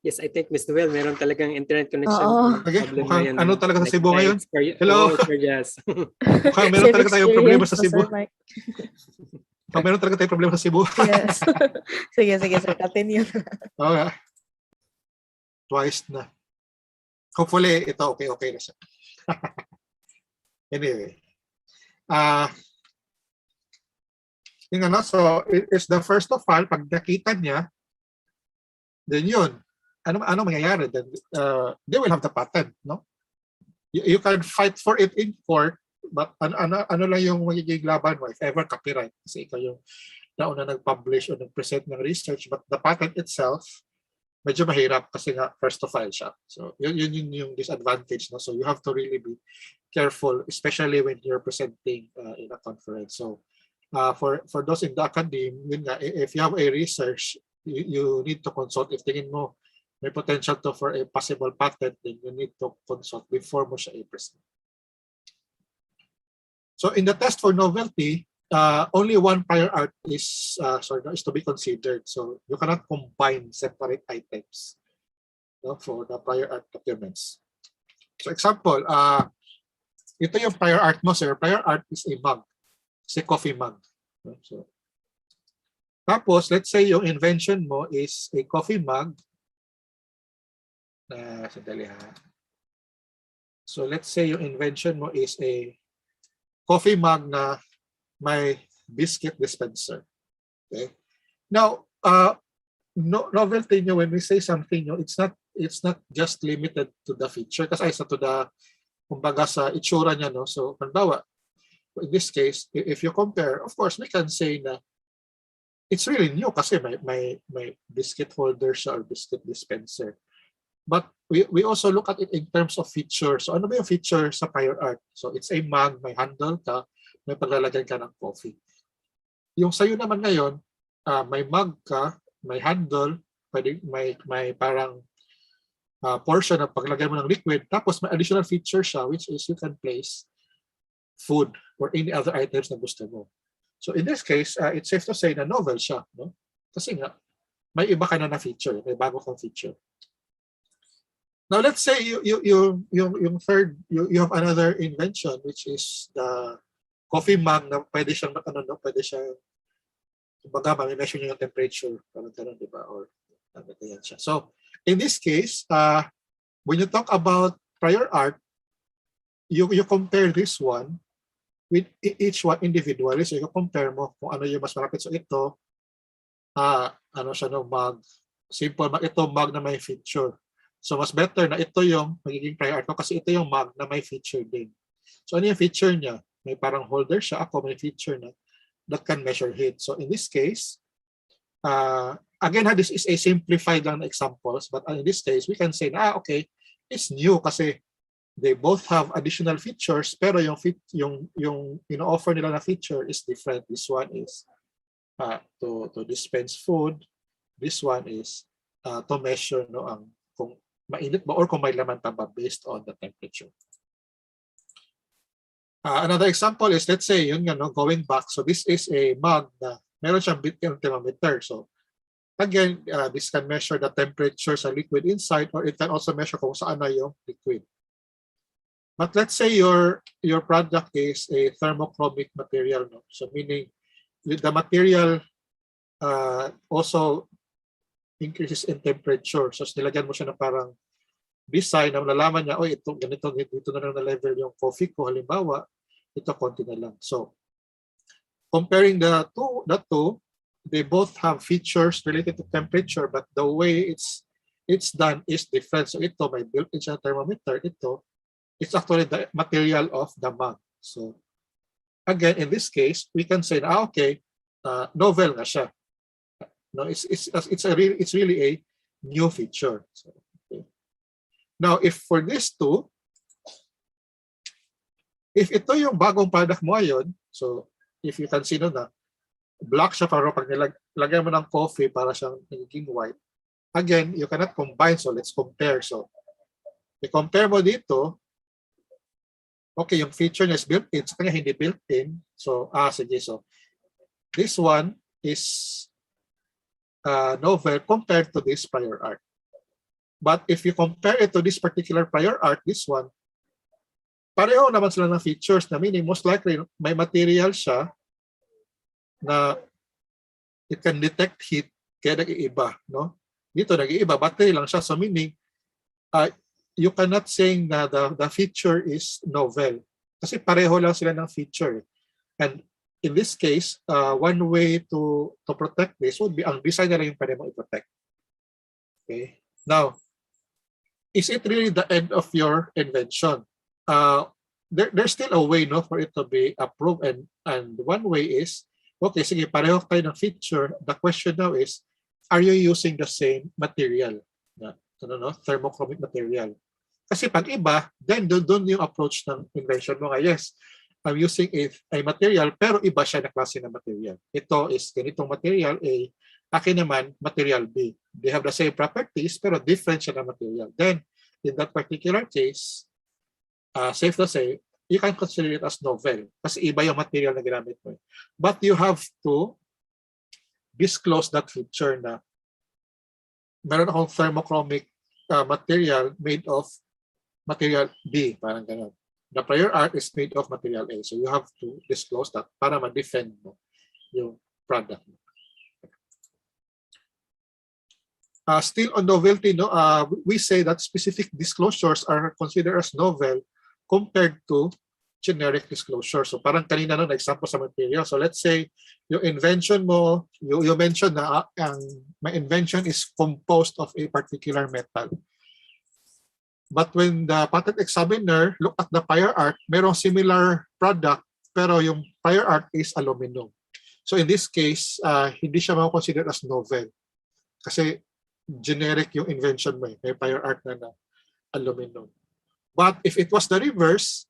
Yes, I think Miss Noel, meron talagang internet connection Oo. okay, problem mukhang ngayon. ano talaga sa Cebu ngayon? Hello? Hello, Sir Jazz. Mukhang meron talaga tayong problema sa Cebu. Sir Mike. Mukhang meron talaga tayong problema sa Cebu. Yes. sige, sir. Continue. Okay. Twice na. Hopefully, ito okay na siya. Anyway. Yung ano, so it's the first of all, pag nakita niya, then yun. Ano mangyayari? Then they will have the patent, no? You can fight for it in court, but ano lang yung magiging laban mo if ever copyright, kasi ikaw yung nauna nag-publish o nag-present ng research, but the patent itself medyo mahirap kasi nga first to file siya. So yun yung disadvantage, no? So you have to really be careful, especially when you're presenting in a conference. So for those in the academy, yun nga, if you have a research, you need to consult. If tingin mo may potential to for a possible patent, then you need to consult before mo siya i-present. So in the test for novelty, only one prior art is to be considered. So you cannot combine separate items, no, for the prior art documents. So example, ito yung prior art mo, sir. Prior art is a mug. It's a coffee mug. So, tapos, let's say yung invention mo is a coffee mug. Sandali ha. So let's say yung invention mo is a coffee mug na may biscuit dispenser. Okay. Now, novelty nyo, when we say something, it's not just limited to the feature, kasi to the, kumbaga sa itsura niya, no. So, halimbawa, in this case, if you compare, of course, we can say na it's really new kasi may biscuit holder siya or biscuit dispenser. But we also look at it in terms of features. So ano ba yung feature sa prior art? So it's a mug, may handle ka, may paglalagyan ka ng coffee. Yung sa'yo naman ngayon, may mug ka, may handle, pwede may parang portion na paglagay mo ng liquid, tapos may additional feature siya, which is you can place food or any other items na gusto mo. So in this case, it's safe to say na novel siya, no? Kasi nga, may iba ka na feature, may bago kang feature. Now let's say yung third, you have another invention, which is the coffee mug na pwede siyang pwede siyang kumbaga ma-measure niyo yung temperature, parang ganun, di ba? Or ganyan siya. So in this case, when you talk about prior art, you compare this one with each one individually. So you compare mo kung ano yung mas malapit. So ito, ano siya, no, mug, simple mug. Ito mug na may feature. So mas better na ito yung magiging prior art ko kasi ito yung mug na may feature din. So ano yung feature niya? May parang holder siya. Ako may feature na that can measure heat. So in this case, again, this is a simplified lang na examples, but in this case, we can say, okay, it's new kasi they both have additional features, pero yung ino-offer nila na feature is different. This one is to dispense food. This one is to measure kung mainit ba or kung may laman pa ba based on the temperature. Another example is, let's say, going back. So this is a mug na meron siyang built-in thermometer. So again, this can measure the temperature sa liquid inside, or it can also measure kung saan na yung liquid. But let's say your product is a thermochromic material, no? So meaning the material also increases in temperature. So nilagyan mo siya na parang design na malalaman niya, ito ganito dito na lang na level yung coffee ko, halimbawa, ito konti na lang. So comparing the two, they both have features related to temperature, but the way it's done is different. So ito may built-in siya thermometer, it's actually the material of the mug. So again, in this case, we can say, okay, novel na siya. No, it's really a new feature. So, okay. Now, if for these two, if ito yung bagong product mo ngayon, so if you can see na black siya, pero pag nilagay mo ng coffee para siyang nagiging white, again, you cannot combine. So let's compare. So i-compare mo dito, okay, yung feature niya is built-in, sa kanya hindi built-in. So, sige. So, this one is novel compared to this prior art. But if you compare it to this particular prior art, this one, pareho naman sila ng features na meaning most likely may material siya na it can detect heat kaya nag-iiba, no? Dito nag-iiba, battery lang siya. So meaning, you cannot say na the feature is novel. Kasi pareho lang sila ng feature. And in this case, one way to protect this would be ang design na lang yung pwede mo i-protect. Okay. Now, is it really the end of your invention? There's still a way, no, for it to be approved. And one way is, okay, sige, pareho tayo ng feature. The question now is, are you using the same material? Thermochromic material. Kasi pag iba, then doon yung approach ng invention mo nga, yes, I'm using a material, pero iba siya na klase ng material. Ito is ganitong material A, akin naman, material B. They have the same properties, pero different siya na material. Then, in that particular case, safe to say, you can consider it as novel kasi iba yung material na ginamit mo. But you have to disclose that feature na meron akong thermochromic material made of material B, parang gano'n. The prior art is made of material A. So you have to disclose that para ma-defend mo yung product mo. Still on novelty, no, we say that specific disclosures are considered as novel compared to generic disclosure. So parang kanina no, example sa material. So let's say yung invention mo, you mentioned na my invention is composed of a particular metal. But when the patent examiner look at the prior art, merong similar product, pero yung prior art is aluminum. So in this case, hindi siya ma-consider as novel. Kasi generic yung invention mo. May prior art na aluminum. But if it was the reverse,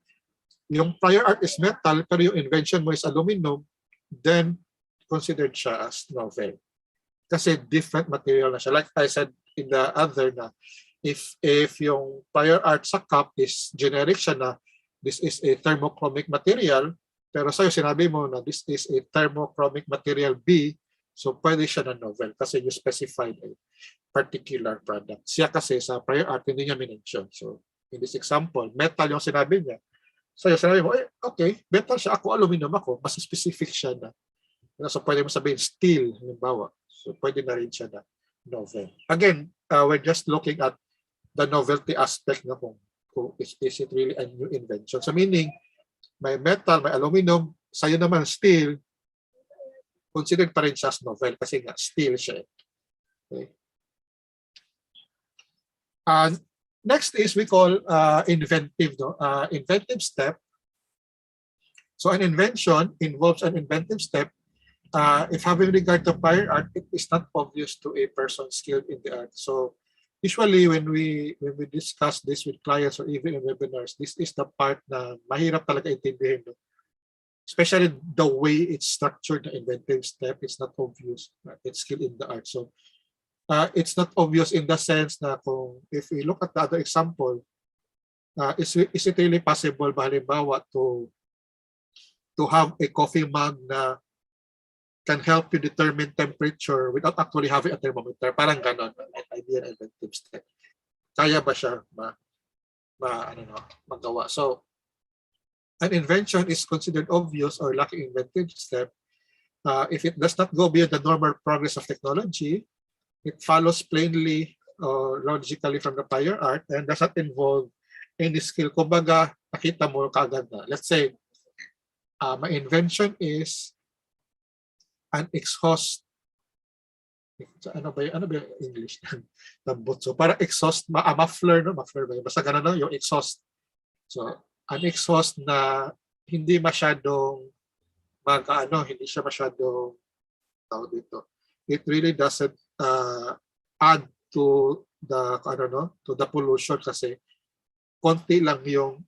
yung prior art is metal, pero yung invention mo is aluminum, then considered siya as novel. Kasi different material na siya. Like I said in the other na, if yung prior art sa cup is generic siya na this is a thermochromic material, pero sa'yo sinabi mo na this is a thermochromic material B, so pwede siya na novel kasi you specified a particular product. Siya kasi sa prior art hindi niya minention. So in this example, metal yung sinabi niya. Sa'yo sinabi mo, okay, metal siya, ako aluminum ako, mas specific siya na. So pwede mo sabihin steel, halimbawa. So pwede na rin siya na novel. Again, we're just looking at the novelty aspect na kung is it really a new invention. So meaning, may metal, may aluminum, sa'yo naman steel, considered pa rin siya as novel kasi nga steel siya. Okay. Next is we call inventive step. So an invention involves an inventive step. If having regard to prior art, it is not obvious to a person skilled in the art. So usually when we discuss this with clients or even in webinars, this is the part na mahirap talaga intindihin. No? Especially the way it's structured, the inventive step, it's not obvious. It's skill in the art. So it's not obvious in the sense na kung if we look at the other example, is it really possible ba halimbawa to have a coffee mug na can help you determine temperature without actually having a thermometer? Parang ganon, an idea ng inventive step. Kaya ba siya magawa? So an invention is considered obvious or lacking inventive step if it does not go beyond the normal progress of technology. It follows plainly or logically from the prior art and does not involve any skill. Kumbaga, nakita mo kaagad na. Let's say, my invention is an exhaust. Ano ba yung English ng butso? Para exhaust, muffler, no? Muffler ba yun? Basta ganun, no? Yung exhaust. So, an exhaust na hindi masyadong hindi siya masyadong tawag dito. It really doesn't add to the pollution kasi konti lang yung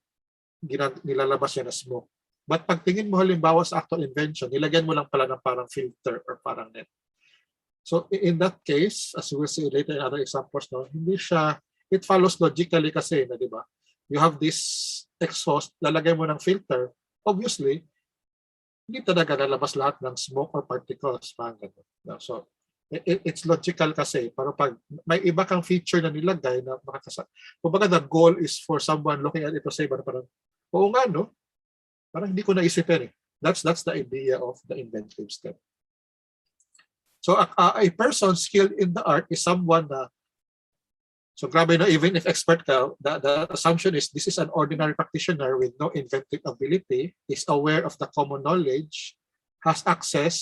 nilalabas niya na smoke. But pagtingin mo halimbawa sa actual invention, nilagyan mo lang pala ng parang filter or parang net. So in that case, as we will see later in other examples, no, hindi siya, it follows logically kasi, na, di ba? You have this exhaust, lalagay mo ng filter, obviously, hindi talaga lalabas lahat ng smoke or particles. So it's logical kasi, pero pag may iba kang feature na nilagay na kumbaga the goal is for someone looking at it to say, parang, oo nga, no? Parang hindi ko naisipin eh. That's the idea of the inventive step. So a person skilled in the art is someone na, so grabe no, even if expert ka, the assumption is this is an ordinary practitioner with no inventive ability, is aware of the common knowledge, has access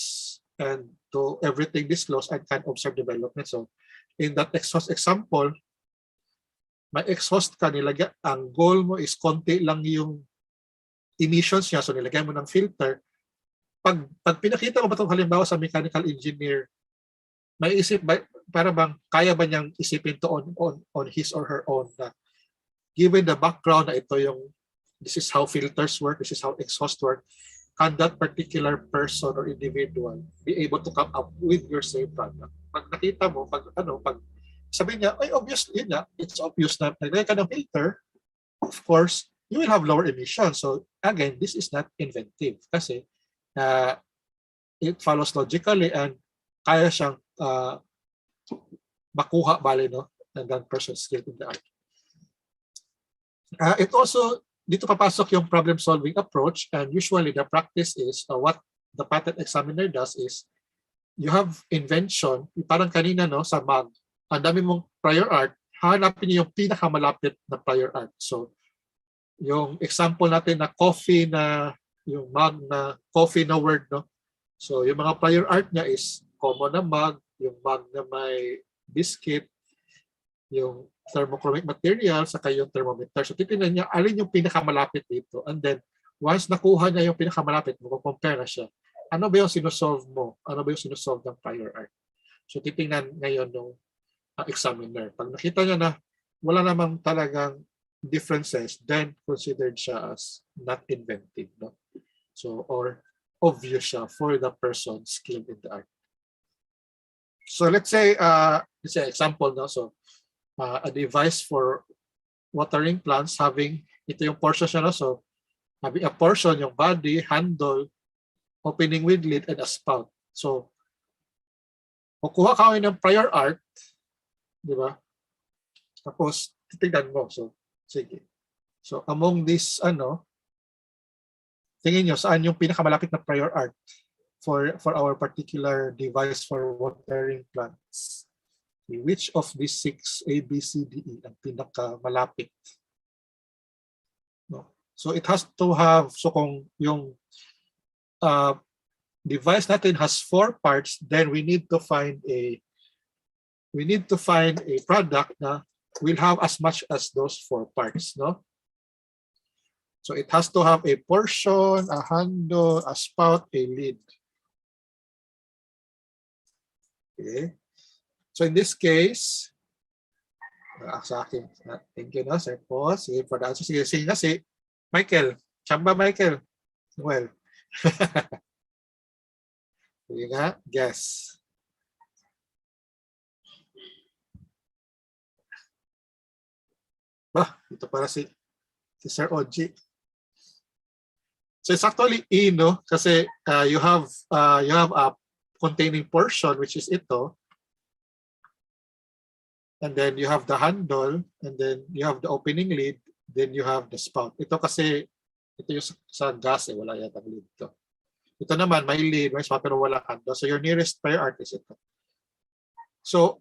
and to everything disclosed and can observe development. So in that exhaust example, may exhaust ka, nilagyan, ang goal mo is konti lang yung emissions niya, so nilagyan mo ng filter. Pag pinakita mo ba itong halimbawa sa mechanical engineer, may isip ba, para bang kaya ba niyang isipin to on his or her own na given the background na ito yung this is how filters work, this is how exhaust work, can that particular person or individual be able to come up with your same product? Pag nakita mo, pag sabi niya, ay obvious, yun na, it's obvious na naglagay ka ng filter, of course, you will have lower emissions. So again, this is not inventive kasi it follows logically and kaya siyang makuha bali, no? And that person's skilled in the art. It also, dito papasok yung problem-solving approach, and usually the practice is, what the patent examiner does is, you have invention, parang kanina no, sa mug, ang dami mong prior art, hanapin niyo yung pinakamalapit na prior art. So, yung example natin na coffee na, yung mug na coffee na word, no? So, yung mga prior art niya is common na mug, yung mug na may biscuit, yung thermochromic material, saka yung thermometer. So, titignan niya, alin yung pinakamalapit dito. And then, once nakuha niya yung pinakamalapit, compare na siya. Ano ba yung sinusolve mo? Ano ba yung sinusolve ng prior art? So, titingnan ngayon ng examiner. Pag nakita niya na wala namang talagang differences, then considered siya as not inventive. No? So, or obvious siya for the person skilled in the art. So let's say example, no? So a device for watering plants having ito yung portion siya, no? So having a portion, yung body, handle, opening with lid, and a spout. So kukuha ka ng prior art, di ba? Tapos titignan mo. So sige. So among this tingin nyo saan yung pinakamalapit na prior art for our particular device for watering plants? Which of these 6 A, B, C, D, E ang pinakamalapit? No. So it has to have, so kung yung device natin has 4 parts, then we need to find a product na will have as much as those 4 parts, no? So it has to have a portion, a handle, a spout, a lid. Okay. So in this case, sa akin, thank you, no, sir. Pause. Sige, for the answer. Sige nga si Michael. Chamba Michael. Well. Sige nga, guess. Ito para si Sir Oji. So it's actually E, no? Kasi you have a containing portion, which is ito. And then you have the handle, and then you have the opening lid, then you have the spout. Ito kasi, ito yung sa gas, wala yatang lid to. Ito naman, may lid, may spout, pero wala handle. So your nearest prior art is ito. So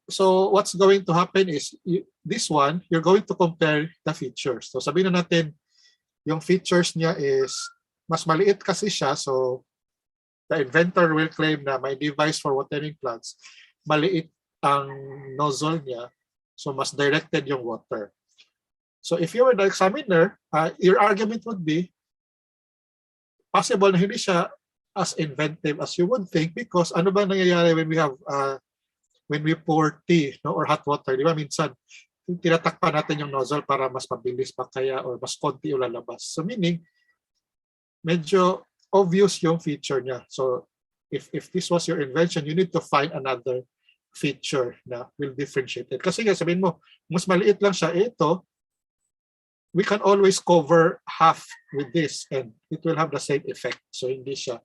what's going to happen is, this one, you're going to compare the features. So sabihin na natin, yung features niya is, mas maliit kasi siya, so the inventor will claim na my device for watering plants, maliit ang nozzle niya, so mas directed yung water. So if you were the examiner, your argument would be, possible na hindi siya as inventive as you would think, because ano ba nangyayari when we have when we pour tea, no, or hot water, di ba minsan tinatakpan natin yung nozzle para mas mabilis pa kaya or mas konti yung lalabas. So meaning, medyo obvious yung feature niya. So if this was your invention, you need to find another feature na will differentiate it. Kasi nga sabihin mo, mas maliit lang siya, ito, we can always cover half with this and it will have the same effect. So hindi siya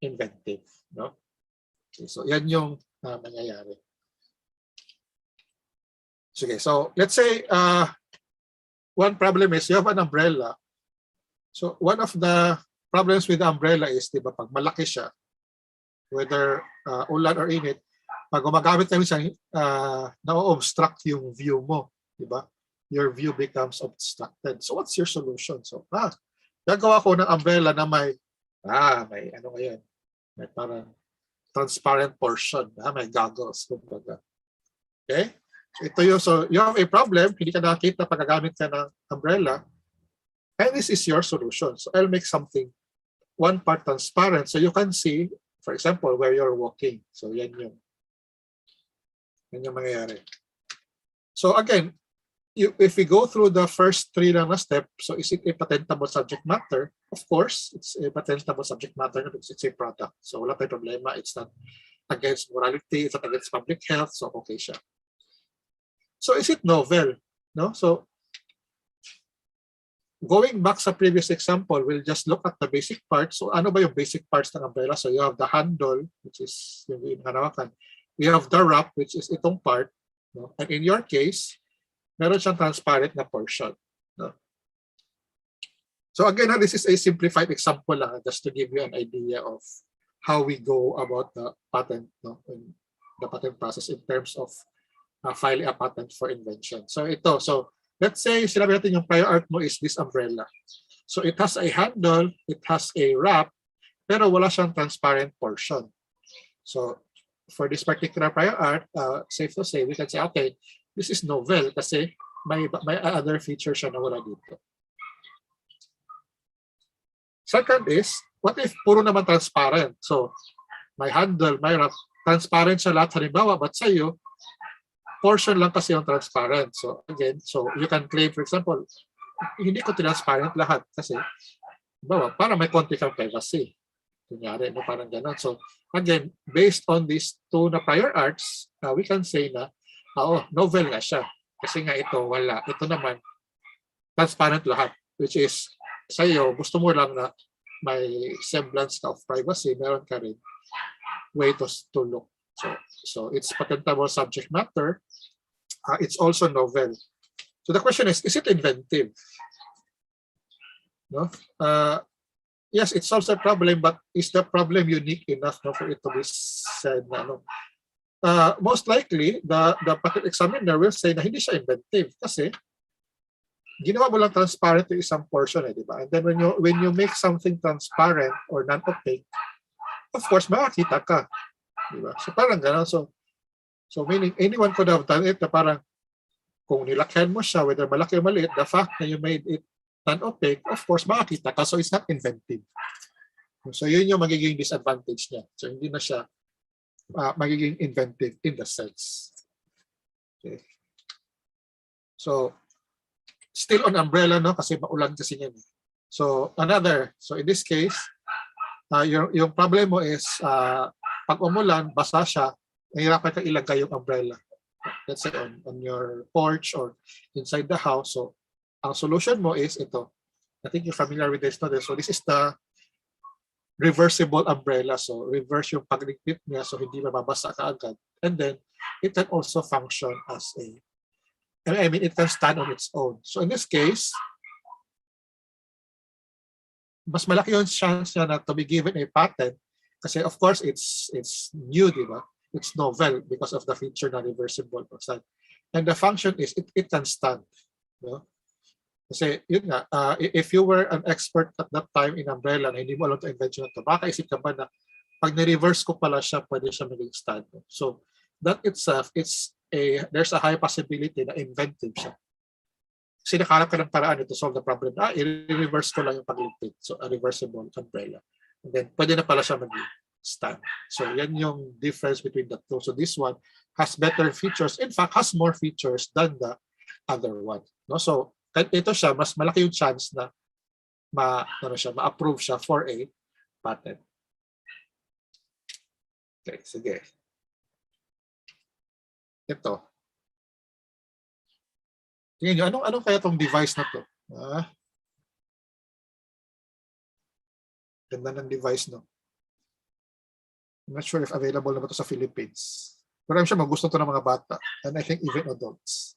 inventive, no? Okay, so yan yung mangyayari. Okay, so let's say one problem is you have an umbrella. So one of the problems with the umbrella is, di ba, pag malaki siya, whether ulan or init, pag gumagamit kami siya, na-obstruct yung view mo, di ba? Your view becomes obstructed. So what's your solution? So, gagawa ko ng umbrella na may ano ngayon, may parang transparent portion, may goggles, kumbaga. Okay? So you have a problem, hindi ka nakakita pag gagamit ka ng umbrella, and this is your solution. So I'll make something, one part transparent, so you can see, for example, where you're walking. So yan yung mangyayari. So again, if we go through the first 3 lang na step, so is it a patentable subject matter? Of course, it's a patentable subject matter because it's a product. So wala tayong problema. It's not against morality, it's not against public health, so okay siya. So is it novel? No? So going back sa previous example, we'll just look at the basic parts. So ano ba yung basic parts ng umbrella? So you have the handle, which is yung hinawakan. We have the wrap, which is itong part. No? And in your case, meron siyang transparent na portion. No? So again, this is a simplified example lang, just to give you an idea of how we go about the patent, no? In the patent process in terms of filing a patent for invention. So ito, so let's say sinabi natin yung prior art mo is this umbrella. So it has a handle, it has a wrap, pero wala siyang transparent portion. So for this particular prior art, safe to say, we can say, okay, this is novel kasi may other feature siya na wala dito. Second is, what if puro naman transparent? So my handle, my wrap, transparent siya lahat halimbawa, but sa iyo, portion lang kasi yung transparent. So again, so you can claim, for example, hindi ko transparent lahat kasi, halimbawa, para may konti kang privacy. Kunyari, no, parang ganon. So, again, based on these two na prior arts, we can say na, novel na siya. Kasi nga ito, wala. Ito naman, transparent lahat. Which is, sa'yo, gusto mo lang na may semblance ka of privacy, meron ka rin way to look. So it's patentable subject matter. It's also novel. So the question is it inventive? No? Yes, it solves a problem, but is the problem unique enough, no, for it to be said na, no? Most likely, the patent examiner will say na hindi siya inventive kasi ginawa mo lang transparent yung isang portion, di ba? And then when you make something transparent or non-opaque, of course, makakita ka. Di ba? So parang gano'n. So meaning anyone could have done it na parang kung nilakyan mo siya, whether malaki o maliit, the fact na you made it non-opaque, of course, makakita ka. So it's not inventive. So yun yung magiging disadvantage niya. So hindi na siya magiging inventive in the sense. Okay. So still on umbrella, no? Kasi maulan kasi yan. So in this case, yung problem mo is pag umulan, basa siya, nahirapan ka ilagay yung umbrella. Let's say on your porch or inside the house. So ang solution mo is ito. I think you're familiar with this. So this is the reversible umbrella. So reverse yung pagligpit niya so hindi mababasa ka agad. And then it can also function as it can stand on its own. So in this case, mas malaki yung chance niya na to be given a patent kasi of course it's new, di ba? It's novel because of the feature na reversible. And the function is it can stand. No? Kasi yun nga, if you were an expert at that time in umbrella na hindi mo alam ito invention na ito, baka isip ka ba na pag na-reverse ko pala siya, pwede siya maging stand. So that itself, there's a high possibility na inventive siya. Kasi nakaharap ka ng paraan to solve the problem. I-reverse ko lang yung pagligpit. So a reversible umbrella. And then pwede na pala siya maging stand. So yan yung difference between the two. So this one has better features. In fact, has more features than the other one. No? So ito siya, mas malaki yung chance na ma-approve siya for a patent. Okay, sige. Ito. Tingnan nyo, anong kaya tong device na to? Ganda ng device, no? I'm not sure if available na ba ito sa Philippines. Pero I'm sure magusto ito ng mga bata. And I think even adults.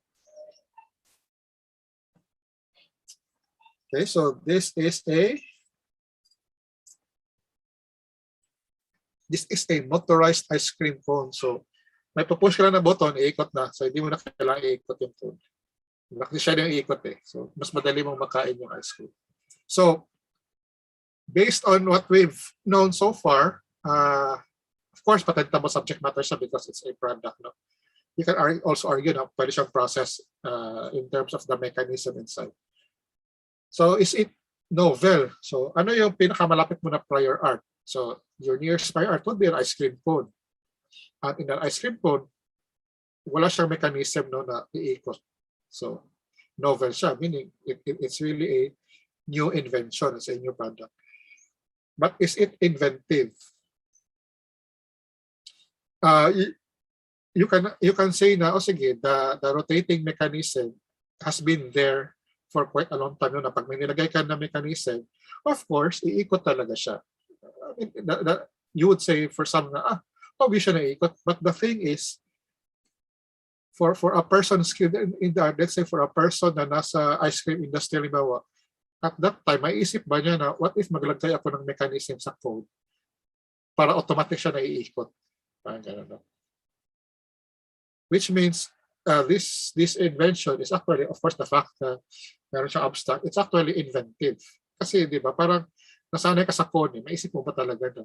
Okay, so this is a motorized ice cream cone. So may pupush ka lang na button, iikot na. So hindi mo na kailangan iikot yung cone. Kasi siya yung iikot eh. So mas madali mong makain yung ice cream. So based on what we've known so far, of course, patentable subject matter siya because it's a product. No? You can also argue na pwede siyang process in terms of the mechanism inside. So is it novel? So ano yung pinakamalapit mo na prior art? So your nearest prior art would be an ice cream cone. At in an ice cream cone, wala siyang mechanism, no, na iikot. So novel siya, meaning it's really a new invention, it's a new product. But is it inventive? You can say na, sige, the rotating mechanism has been there for quite a long time. Na pag may nilagay ka na mechanism, of course, iikot talaga siya. You would say for some na, obvious siya na iikot. But the thing is, for a person skilled in the art, let's say for a person na nasa ice cream industry, libawa, at that time, maiisip ba niya na, what if maglagay ako ng mechanism sa code para automatic siya na iikot? Parang gano'n, no? Which means, this invention is actually, of course, the fact na meron siyang abstract, it's actually inventive. Kasi, di ba, parang nasanay ka sa code, maisip mo ba talaga na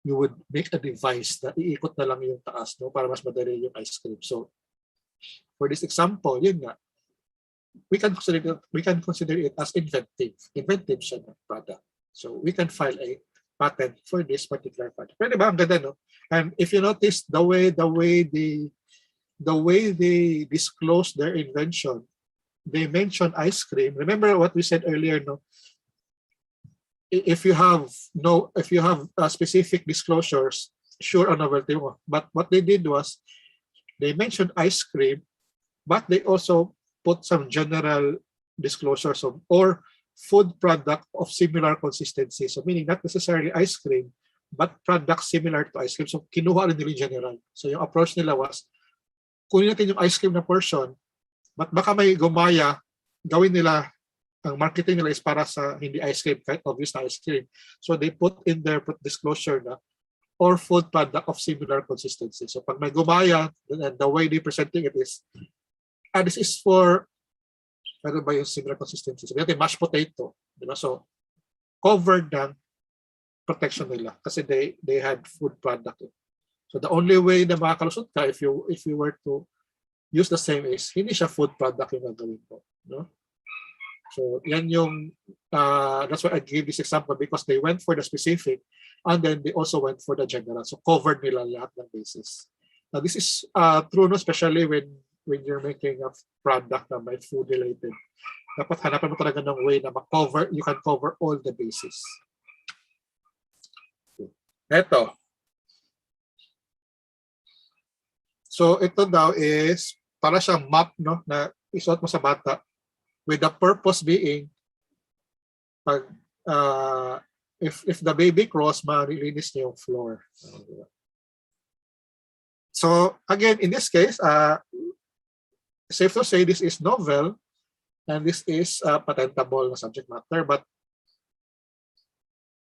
you would make a device na iikot na lang yung taas, no, para mas madali yung ice cream. So, for this example, yun nga, we can consider it as inventive siya ng product. So, we can file a patent for this particular product. Pero di ba, ang ganda, no? And if you notice the way they disclose their invention, they mention ice cream. Remember what we said earlier, no? if you have specific disclosures, sure on novelty mo. But what they did was they mentioned ice cream, but they also put some general disclosures of or food product of similar consistency. So meaning not necessarily ice cream, but products similar to ice cream. So kinuha rin nila yung general. So yung approach nila was, kunin natin yung ice cream na portion, but baka may gumaya, gawin nila, ang marketing nila is para sa hindi ice cream, kahit obvious na ice cream. So they put in their disclosure na or food product of similar consistency. So pag may gumaya, and the way they presenting it is, this is for, ano ba yung similar consistency? So natin, mashed potato. Diba? So covered ng protection nila kasi they had food product. So the only way na makakalusot ka if you were to use the same is hindi siya food product yung gagawin mo. No? So yan yung, that's why I gave this example because they went for the specific and then they also went for the general. So covered nila lahat ng basis. Now this is true, no? Especially when you're making a product na may food related. Dapat hanapan mo talaga ng way na you can cover all the bases. Ito. So ito daw is para siyang map, no, na isuot mo sa bata with the purpose being pag if the baby crawls, marilinis niya yung floor. So again, in this case, safe to say this is novel and this is patentable na subject matter, but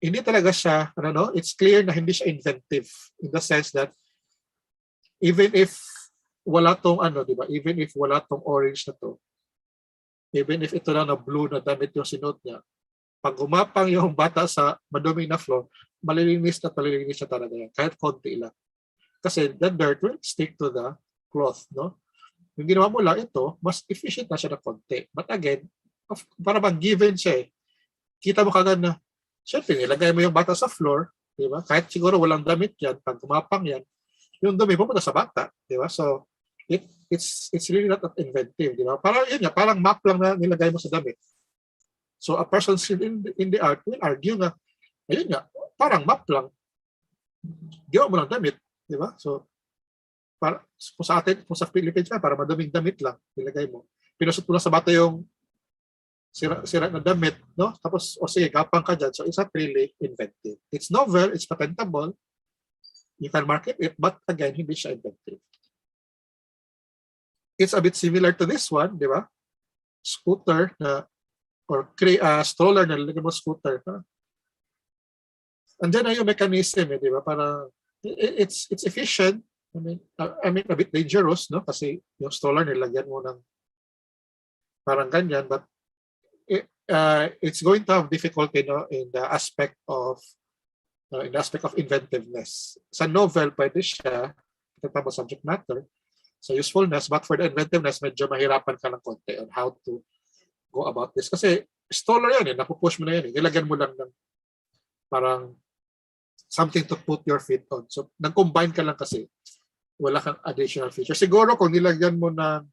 hindi talaga siya, it's clear na hindi siya inventive in the sense that even if wala tong diba? Even if wala tong orange na to, even if ito lang na blue na damit yung sinuot niya, pag umapang yung bata sa maduming na floor, malilinis siya talaga yan, kahit konti lang. Kasi the dirt will stick to the cloth, no? Yung ginawa mo lang ito, mas efficient na siya na konti. But again, para bang given siya eh. Kita mo kagad na, syempre, nilagay mo yung bata sa floor, di ba? Kahit siguro walang damit yan, pag kumapang yan, yung dumi pupunta sa bata, di ba? So, it's really not inventive, di ba? Parang yun nga, parang map lang na nilagay mo sa damit. So, a person in the art will argue na, ayun nga, parang map lang. Ginawa mo lang damit, di ba? So, para kung sa atin, kung sa Philippines ka, para madaming damit lang, nilagay mo. Pinusot mo lang sa bata yung sira na damit, no? Tapos, sige, gapang ka dyan. So, it's not really inventive. It's novel, it's patentable, you can market it, but again, hindi siya inventive. It's a bit similar to this one, di ba? Scooter na, or stroller na lalagyan mo scooter. Andiyan na yung mechanism, di ba? Para, it's efficient. I mean, a bit dangerous, no? Kasi yung stroller nilagyan mo ng parang ganyan, but it's going to have difficulty, no, in the aspect of inventiveness. Sa novel, pwede siya, patentable subject matter, sa usefulness, but for the inventiveness, medyo mahirapan ka ng konti on how to go about this. Kasi stroller yan, napupush mo na yan. Nilagyan mo lang ng parang something to put your feet on. So, nag-combine ka lang kasi wala kang additional feature. Siguro kung nilagyan mo ng,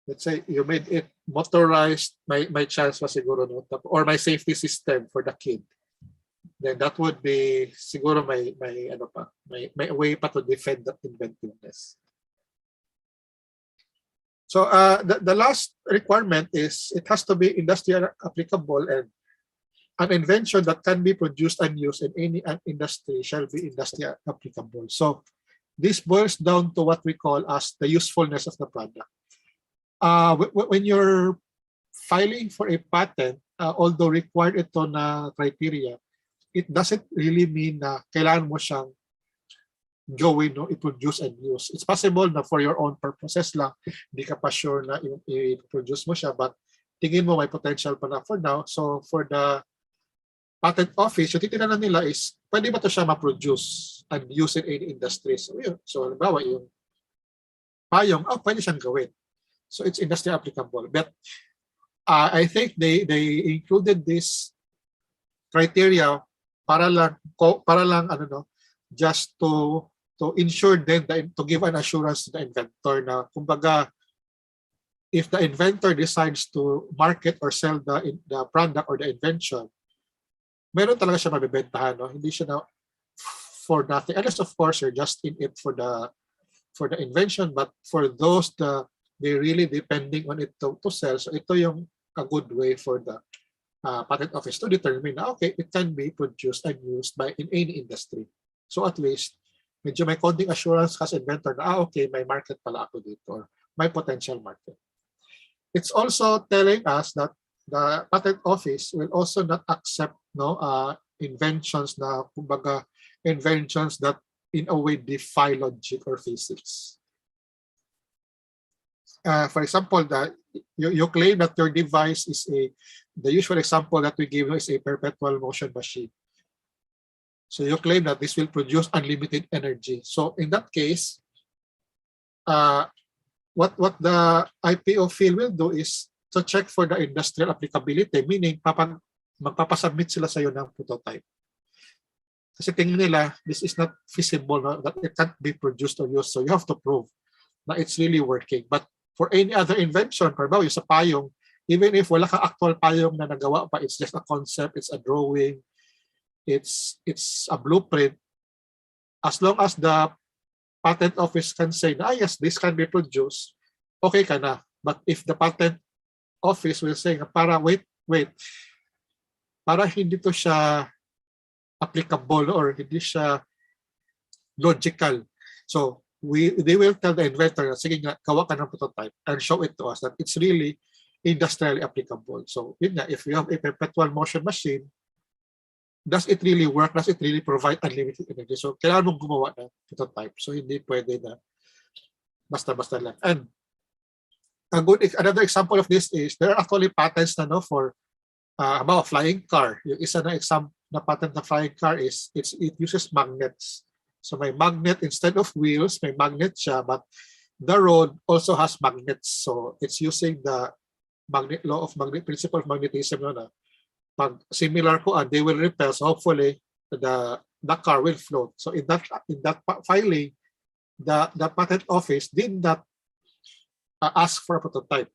let's say, you made it motorized, may chance pa siguro, no? Or may safety system for the kid. Then that would be, siguro may way pa to defend that inventiveness. So the last requirement is it has to be industrial applicable, and an invention that can be produced and used in any industry shall be industrial applicable. So this boils down to what we call as the usefulness of the product. When you're filing for a patent, although required ito na criteria, it doesn't really mean na kailangan mo siyang gawin, no, i-produce and use. It's possible na for your own purposes lang, hindi ka pa sure na i-produce mo siya, but tingin mo may potential pa na for now. So for the patent office, yung titignan nila is, pwede ba ito siya ma-produce and use in any industry? So yun. So halimbawa yung payong, pwede siyang gawin. So it's industry applicable. But I think they included this criteria para lang just to ensure then to give an assurance to the inventor na kumbaga if the inventor decides to market or sell the product or the invention, meron talaga siya mabibentahan, no? Hindi siya na for nothing. Unless of course you're just in it for the invention, but for those they really depending on it to sell. So ito yung a good way for the patent office to determine na okay, it can be produced and used by in any industry. So at least medyo may konting assurance as inventor na okay, may market pala ako dito or may potential market. It's also telling us that the patent office will also not accept inventions na kumbaga inventions that in a way defy logic or physics. For example, that you claim that your device is the usual example that we give is a perpetual motion machine. So you claim that this will produce unlimited energy. So in that case, what the IPO field will do is to check for the industrial applicability, meaning magpapasubmit sila sa iyo ng prototype. Kasi tingin nila, this is not feasible, no? That it can't be produced or used. So you have to prove na it's really working. But for any other invention, parang yung sa payong, even if wala ka actual payong na nagawa pa, it's just a concept, it's a drawing, it's a blueprint. As long as the patent office can say, yes, this can be produced, okay ka na. But if the patent office will say, wait, para hindi to siya applicable or hindi siya logical. So they will tell the inventor, sige nga, gawa ka ng prototype and show it to us that it's really industrially applicable. So yun nga, if you have a perpetual motion machine, does it really work? Does it really provide unlimited energy? So kailangan mong gumawa ng prototype. So hindi pwede na basta-basta lang. And another example of this is there are actually patents na for about a flying car. Yung isa na example na patent na flying car is it uses magnets. So may magnet instead of wheels, may magnet siya, but the road also has magnets. So it's using the principle of magnetism na pag similar ko they will repel. So hopefully the car will float. So in that filing, the patent office did not ask for a prototype.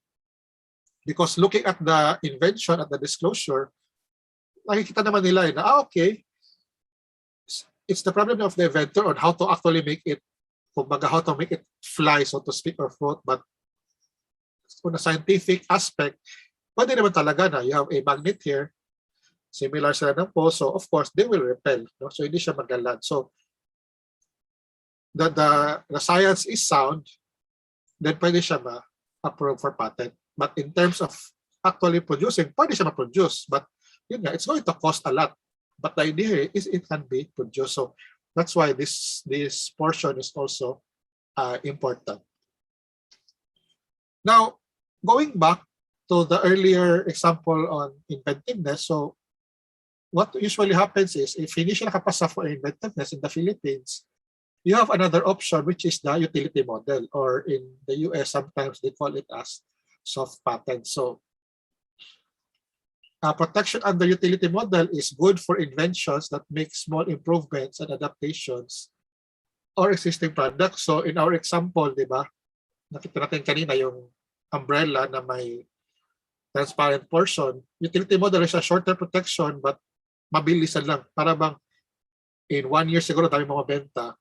Because looking at the invention, at the disclosure, nakikita naman nila na okay, it's the problem of the inventor on how to actually make it, kumbaga how to make it fly, so to speak, or float. But on a scientific aspect, pwede naman talaga na you have a magnet here, similar sila ng pole, so of course they will repel, no? So hindi siya maglalad. So the science is sound, then pwede siya ma-approve for patent. But in terms of actually producing, pwede siya ma-produce, but yun nga, it's going to cost a lot. But the idea is it can be produced. So that's why this portion is also important. Now, going back to the earlier example on inventiveness, so what usually happens is if hindi siya nakapasa for inventiveness in the Philippines, you have another option, which is the utility model, or in the US, sometimes they call it as soft patent. So protection under utility model is good for inventions that make small improvements and adaptations or existing products. So in our example, di ba, nakita natin kanina yung umbrella na may transparent portion. Utility model is a shorter protection but mabilisan lang. Para bang in 1 year siguro dami mga benta.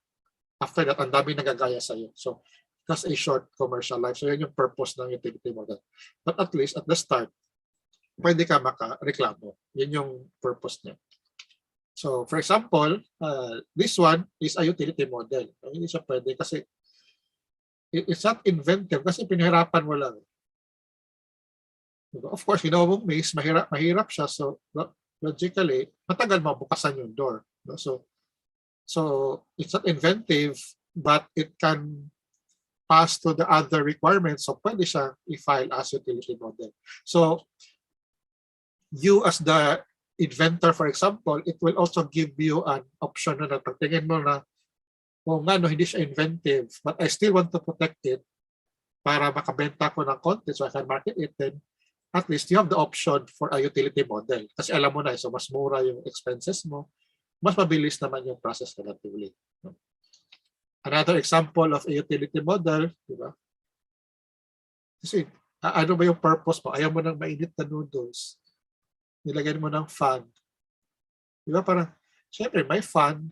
After that, ang dami nagagaya sa'yo. So that's a short commercial life. So yun yung purpose ng utility model. But at least at the start, pwede ka makareklamo. Yun yung purpose niya. So, for example, this one is a utility model. Hindi siya pwede kasi it's not inventive kasi pinahirapan mo lang. Of course, ginawa mong maze, mahirap siya. So, logically, matagal mabukasan yung door. So it's not inventive, but it can pass to the other requirements. So, pwede siya i-file as utility model. So, you as the inventor, for example, it will also give you an option na pagtingin mo na hindi siya inventive, but I still want to protect it para makabenta ko ng konti so I can market it, then at least you have the option for a utility model. Kasi alam mo na, so mas mura yung expenses mo, mas mabilis naman yung process relatively. Another example of a utility model, di ba? Kasi ano ba yung purpose mo? Ayaw mo ng mainit na noodles. Nilagyan mo ng fan. Di ba? Parang, syempre, may fun,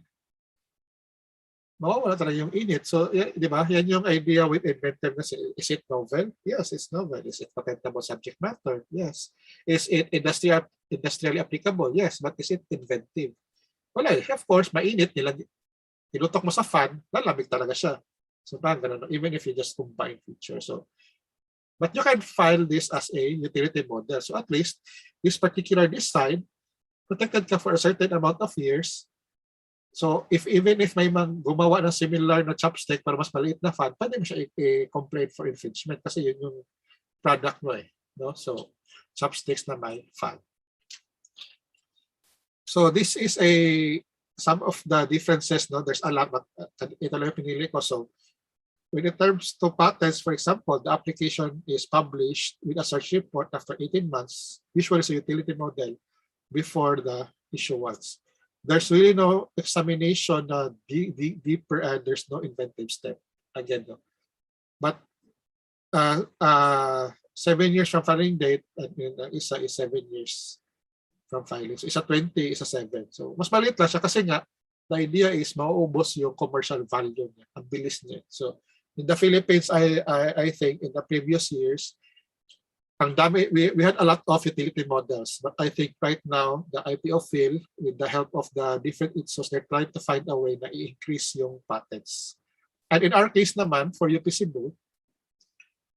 mawawala talaga yung init. So, di ba? Yan yung idea with inventive kasi. Is it novel? Yes, it's novel. Is it patentable subject matter? Yes. Is it industrially applicable? Yes. But is it inventive? Wala eh. Of course, mainit. Nilutok mo sa fan, lalamig talaga siya. So, parang ganun. Even if you just combine features. So, but you can file this as a utility model. So, at least, this particular design, protected ka for a certain amount of years. So, even if may gumawa ng similar na chopstick para mas maliit na fan, pwede mo siya i-complain for infringement kasi yun yung product mo eh. No? So, chopsticks na may fan. So, this is some of the differences. No? There's a lot, but ito lang yung pinili ko. So, when it comes to patents, for example, the application is published with a search report after 18 months, usually it's a utility model, before the issuance. There's really no examination deeper, and there's no inventive step. Again, no. But 7 years from filing date, and isa is 7 years from filing. So isa 20, isa 7. So mas maliit lang siya kasi nga, the idea is mauubos yung commercial value niya. Ang bilis niya. So in the Philippines, I think in the previous years, ang dami, we had a lot of utility models, but I think right now, the IPO field, with the help of the different ITSOs, they're trying to find a way na i-increase yung patents. And in our case naman, for UP Cebu,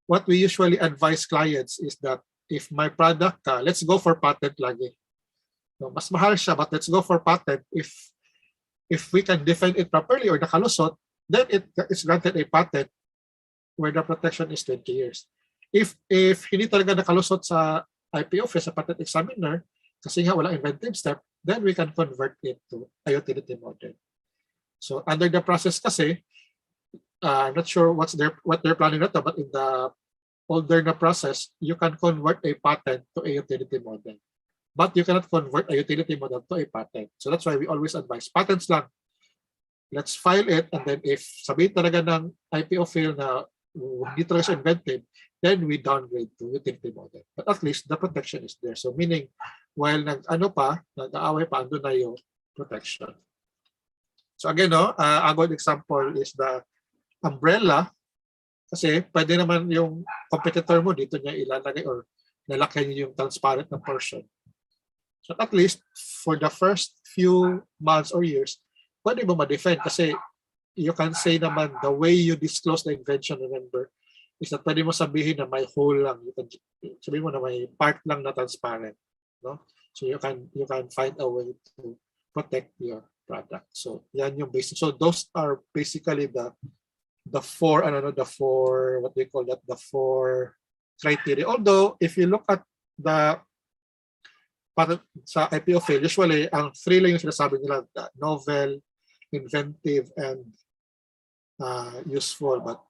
what we usually advise clients is that if my product let's go for patent lagi. No, mas mahal siya, but let's go for patent. If we can defend it properly or nakalusot, then it is granted a patent where the protection is 20 years. If hindi talaga nakalusot sa IPO office, sa patent examiner, kasi nga walang inventive step, then we can convert it to a utility model. So under the process kasi, I'm not sure what they're planning na to, but in the older na process, you can convert a patent to a utility model. But you cannot convert a utility model to a patent. So that's why we always advise, patents lang. Let's file it, and then if sabihin talaga ng IPO field na hindi talaga siya inventive, then we downgrade to utility model. But at least the protection is there. So meaning, while nag-aaway pa, andun na yung protection. So again, a good example is the umbrella. Kasi pwede naman yung competitor mo dito niya ilalagay or lalaki niya yung transparent na portion. So at least for the first few months or years, pwede mo ma-defend kasi you can say naman the way you disclose the invention, remember, is that pwede mo sabihin na may hole lang. You can sabihin mo na may part lang na transparent. No? So you can find a way to protect your product. So yan yung basic. So those are basically the four what they call that, the four criteria. Although if you look at the sa IPO field, usually ang three lang yung sinasabi nila, novel, inventive, and useful, but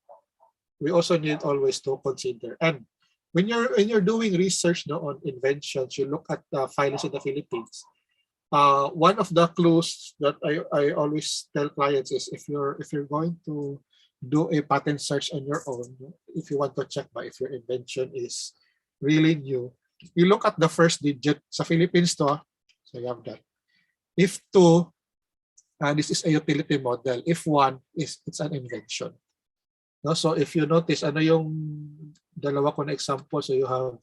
we also need always to consider. And when you're doing research on inventions, you look at the filings in the Philippines. One of the clues that I always tell clients is if you're going to do a patent search on your own, if you want to check if your invention is really new, you look at the first digit sa Philippines to. So you have that. If 2, this is a utility model. If 1 it's an invention. No, so if you notice, ano yung dalawa ko na example, so you have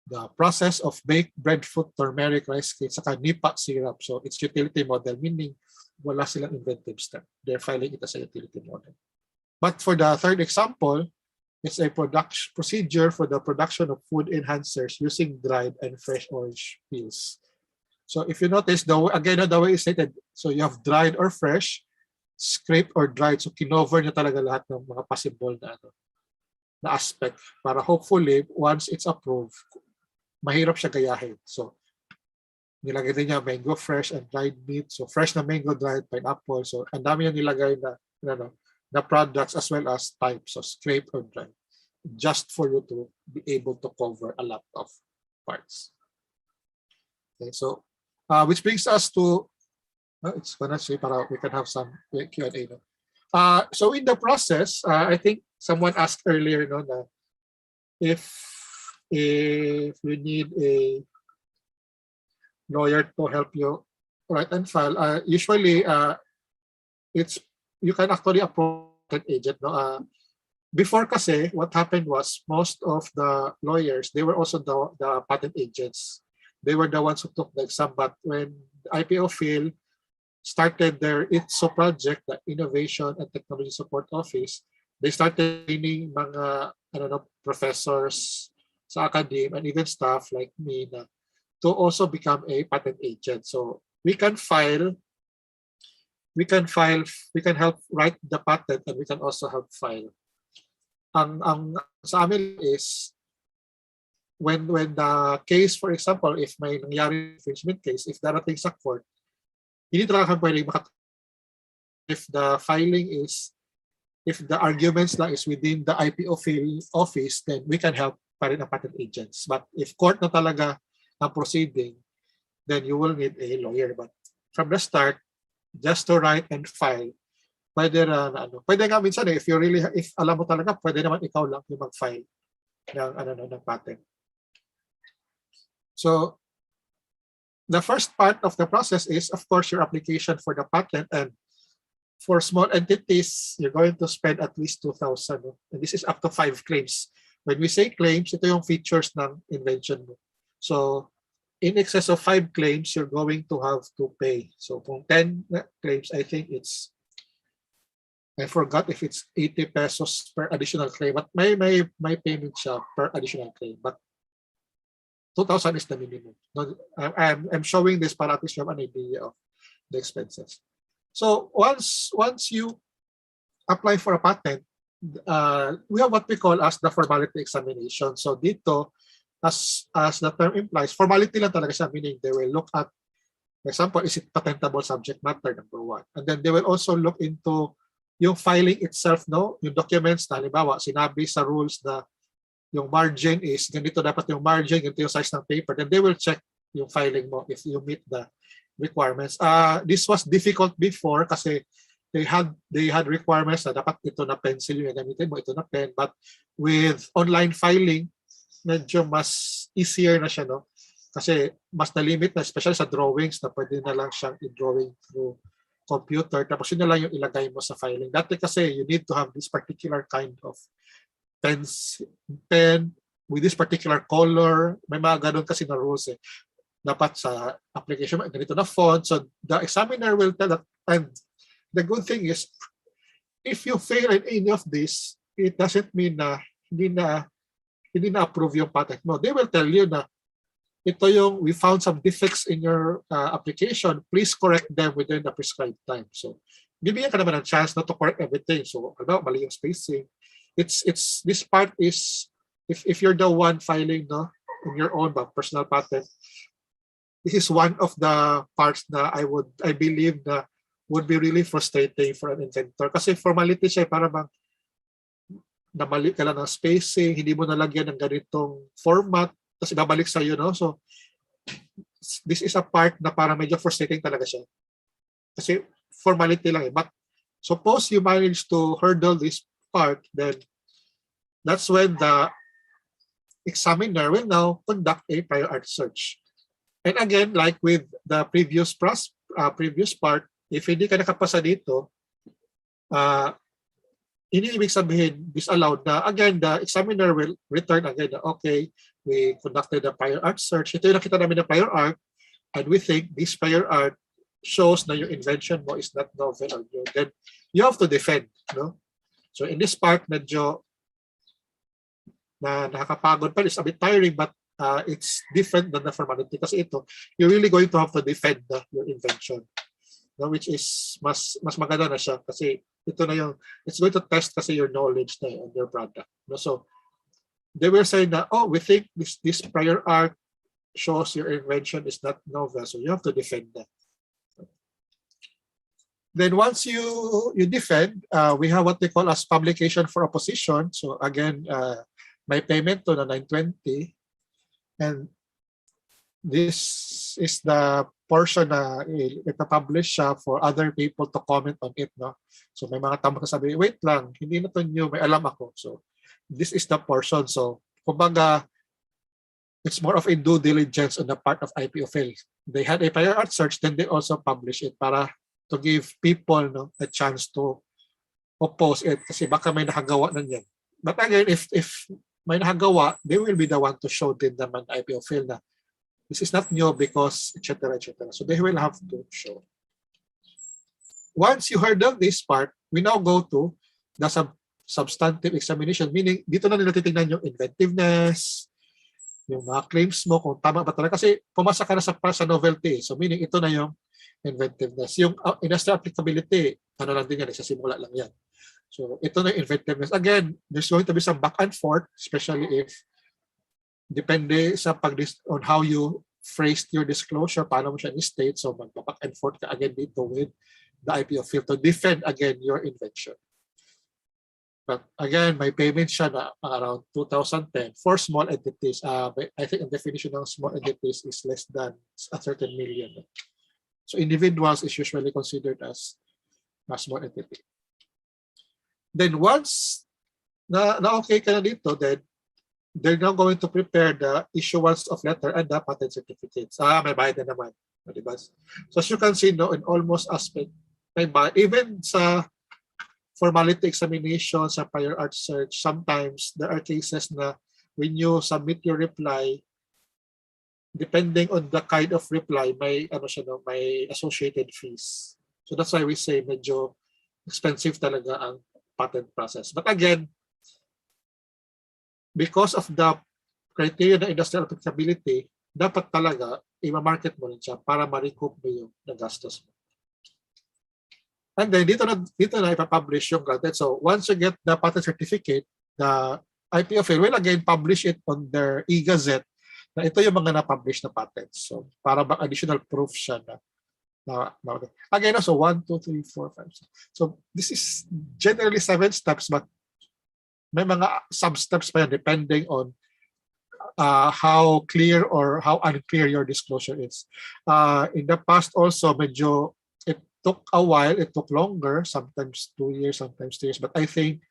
the process of baked breadfruit turmeric rice cake saka nipa syrup. So it's utility model, meaning wala silang inventive step. They're filing it as a utility model. But for the third example, it's a procedure for the production of food enhancers using dried and fresh orange peels. So if you notice, the way it's stated, so you have dried or fresh, scraped or dried. So kinover niya talaga lahat ng mga possible na aspect para hopefully once it's approved, mahirap siya gayahin. So nilagay din niya mango fresh and dried meat. So fresh na mango, dried pineapple. So ang dami niya nilagay na products as well as types of scraped or dried, just for you to be able to cover a lot of parts. Okay, so which brings us to it's gonna say para we can have some Q&A. So in the process, I think someone asked earlier na if you need a lawyer to help you write and file. Usually, it's you can actually approach an agent. No, before kasi, what happened was most of the lawyers, they were also the patent agents. They were the ones who took the exam. But when the IPO field started their ITSO project, the Innovation and Technology Support Office, they started training mga professors sa academe and even staff like me na, to also become a patent agent. So we can help write the patent and we can also help file. Ang sa amin is when the case, for example, if may nangyari infringement case, if darating sa court, hindi talaga kami pwedeng if the filing is, if the arguments lang is within the IPO field office, then we can help pa rin ang patent agents. But if court na talaga ang proceeding, then you will need a lawyer. But from the start, just to write and file, pwede na pwede nga minsan if alam mo talaga, pwede naman ikaw lang yung mag-file ng patent. So the first part of the process is, of course, your application for the patent. And for small entities, you're going to spend at least 2,000. And this is up to 5 claims. When we say claims, ito yung features ng invention mo. So in excess of 5 claims, you're going to have to pay. So kung 10 claims, I think I forgot if it's 80 pesos per additional claim, but may payment siya per additional claim. But 2,000 is the minimum. I'm showing this para at least you have an idea of the expenses. So once you apply for a patent, we have what we call as the formality examination. So dito, as the term implies, formality lang talaga siya, meaning they will look at, for example, is it patentable subject matter, number 1. And then they will also look into yung filing itself, no? Yung documents na, halimbawa, sinabi sa rules na yung margin is, ganito dapat yung margin, ganito yung size ng paper, then they will check yung filing mo if you meet the requirements. This was difficult before kasi they had requirements na dapat ito na pencil yung gamitin mo, ito na pen. But with online filing, medyo mas easier na siya, no? Kasi mas na-limit na, especially sa drawings, na pwede na lang siyang i-drawing through computer, tapos yun na lang yung ilagay mo sa filing. Dati kasi you need to have this particular kind of pen with this particular color. May mga ganun kasi na rules eh. Dapat sa application, ganito na font. So the examiner will tell that. And the good thing is, if you fail in any of this, it doesn't mean na hindi na approve yung patent mo. They will tell you na ito yung, we found some defects in your application, please correct them within the prescribed time. So bibigyan ka naman ng chance not to correct everything. So mali yung spacing. It's this part is, if you're the one filing, no, in your own personal patent, this is one of the parts na I believe na would be really frustrating for an inventor. Kasi formality siya, para bang namali ka lang ng spacing, hindi mo nalagyan ng ganitong format, tapos ibabalik sa'yo, no? So, this is a part na para medyo frustrating talaga siya. Kasi formality lang eh. But suppose you manage to hurdle this part, then that's when the examiner will now conduct a prior art search. And again, like with the previous part, if hindi ka nakapasa dito, hindi ibig sabihin disallowed na. Again, the examiner will return again na, okay, we conducted a prior art search. Ito yung nakita namin na prior art, and we think this prior art shows na yung invention mo is not novel or new. Then you have to defend, no? So in this part, medyo na nakakapagod pa, it's a bit tiring, but it's different than the formality. Kasi ito, you're really going to have to defend your invention, no? Which is mas maganda na siya kasi ito na yung, it's going to test kasi your knowledge na on your product, no? So they will say na, oh, we think this prior art shows your invention is not novel, so you have to defend that. Then once you defend, we have what they call as publication for opposition. So again, may payment to na 920, and this is the portion na ipapublish siya for other people to comment on it, no? So may mga tao sabi, wait lang, hindi na to new, may alam ako. So this is the portion. So kumbaga, it's more of a due diligence on the part of IPO field. they had a prior art search, then they also publish it para to give people a chance to oppose it kasi baka may nakagawa na niyan. But again, if may nakagawa, they will be the one to show din naman IPO field na this is not new because etc. etc. So they will have to show. Once you heard of this part, we now go to the substantive examination, meaning dito na nila titingnan yung inventiveness, yung mga claims mo, kung tama ba talaga. Kasi pumasa ka na sa novelty. So meaning ito na yung inventiveness. Yung industrial applicability, ano lang din yan, sa simula lang yan. So ito na yung inventiveness. Again, there's going to be some back and forth, especially if depende sa on how you phrased your disclosure, paano mo siya i-state. So mag-back and forth ka again dito with the IPO field to defend again your invention. But again, may payment siya na around 2010 for small entities. I think the definition of small entities is less than a certain million. So individuals is usually considered as a small entity. Then once na okay ka na dito, then they're now going to prepare the issuance of letter and the patent certificates. May bayad na naman. Diba? So as you can see, in almost aspect, may bayad. Even sa formality examination, sa prior art search, sometimes there are cases na when you submit your reply, depending on the kind of reply, may may associated fees. So that's why we say medyo expensive talaga ang patent process. But again, because of the criteria ng industrial applicability, dapat talaga i-market mo rin siya para ma-recoup mo yung nagastos mo. And then dito na ipapublish yung granted. So once you get the patent certificate, the IPO field will again publish it on their e-gazette na ito yung mga na-publish na patents. So para ba additional proof siya na again, so 1, 2, 3, 4, 5, 6. So this is generally 7 steps, but may mga sub-steps pa yan depending on how clear or how unclear your disclosure is. In the past also, medyo it took a while, it took longer, sometimes 2 years, sometimes 3 years. But I think,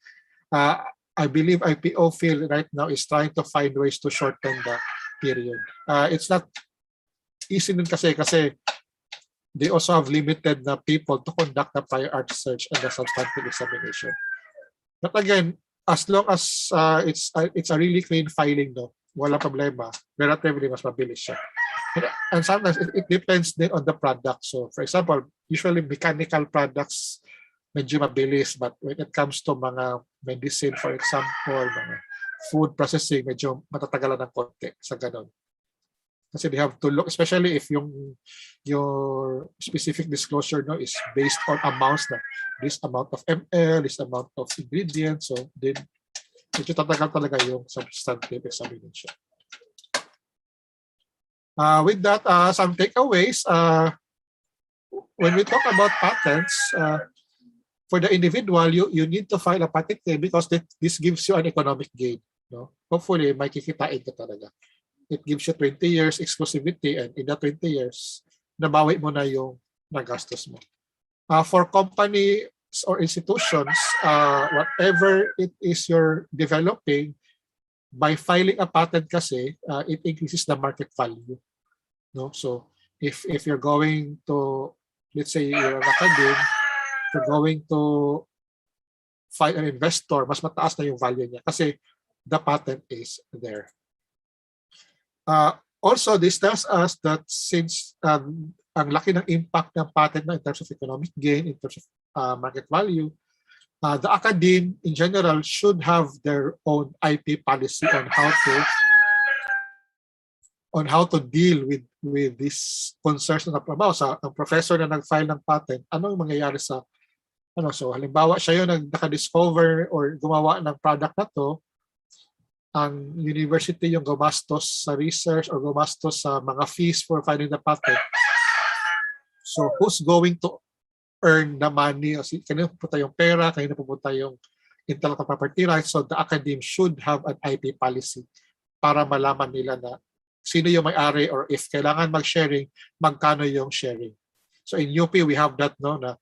I believe IPO field right now is trying to find ways to shorten the period. It's not easy din kasi they also have limited na people to conduct the prior art search and the substantive examination. But again, as long as it's a really clean filing, wala problema, relatively mas mabilis siya. And sometimes it depends din on the product. So for example, usually mechanical products medyo mabilis, but when it comes to mga medicine, for example, mga food processing, medyo matatagalan ng konti sa ganun. Kasi they have to look, especially if your specific disclosure is based on amounts na this amount of ml, this amount of ingredients. So then, medyo tatagal talaga yung substantive examination. With that, some takeaways. When we talk about patents, for the individual, you need to file a patent claim because this gives you an economic gain. Hopefully, may kikitain ka talaga. It gives you 20 years exclusivity, and in that 20 years, nabawi mo na yung nagastos mo. For companies or institutions, whatever it is you're developing, by filing a patent kasi, it increases the market value. So if you're going to, let's say you're an academic, you're going to find an investor, mas mataas na yung value niya kasi the patent is there. Also, this tells us that since ang laki ng impact ng patent in terms of economic gain, in terms of market value, the academe in general should have their own IP policy on how to deal with these concerns na napabaw. Ang professor na nag-file ng patent, ano yung mangyayari sa so halimbawa siya yung naka-discover or gumawa ng product na to, ang university yung gumastos sa research or gumastos sa mga fees for filing the patent. So who's going to earn the money? Kanina pupunta yung pera, kanina pupunta yung intellectual property rights. So the academe should have an IP policy para malaman nila na sino yung may-ari or if kailangan mag-sharing, magkano yung sharing. So in UP, we have that, na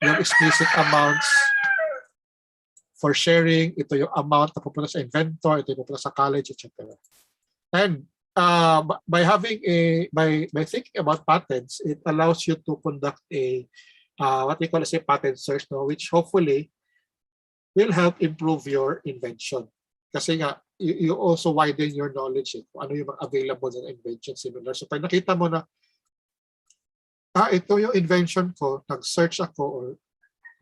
yung explicit amounts for sharing, ito yung amount na pupunta sa inventor, ito yung pupunta sa college, etc. And by having by thinking about patents, it allows you to conduct a what we call as a patent search, no, which hopefully will help improve your invention. Kasi nga, you also widen your knowledge kung ano yung mga available na invention similar. So pag nakita mo na, ito yung invention ko, nag-search ako or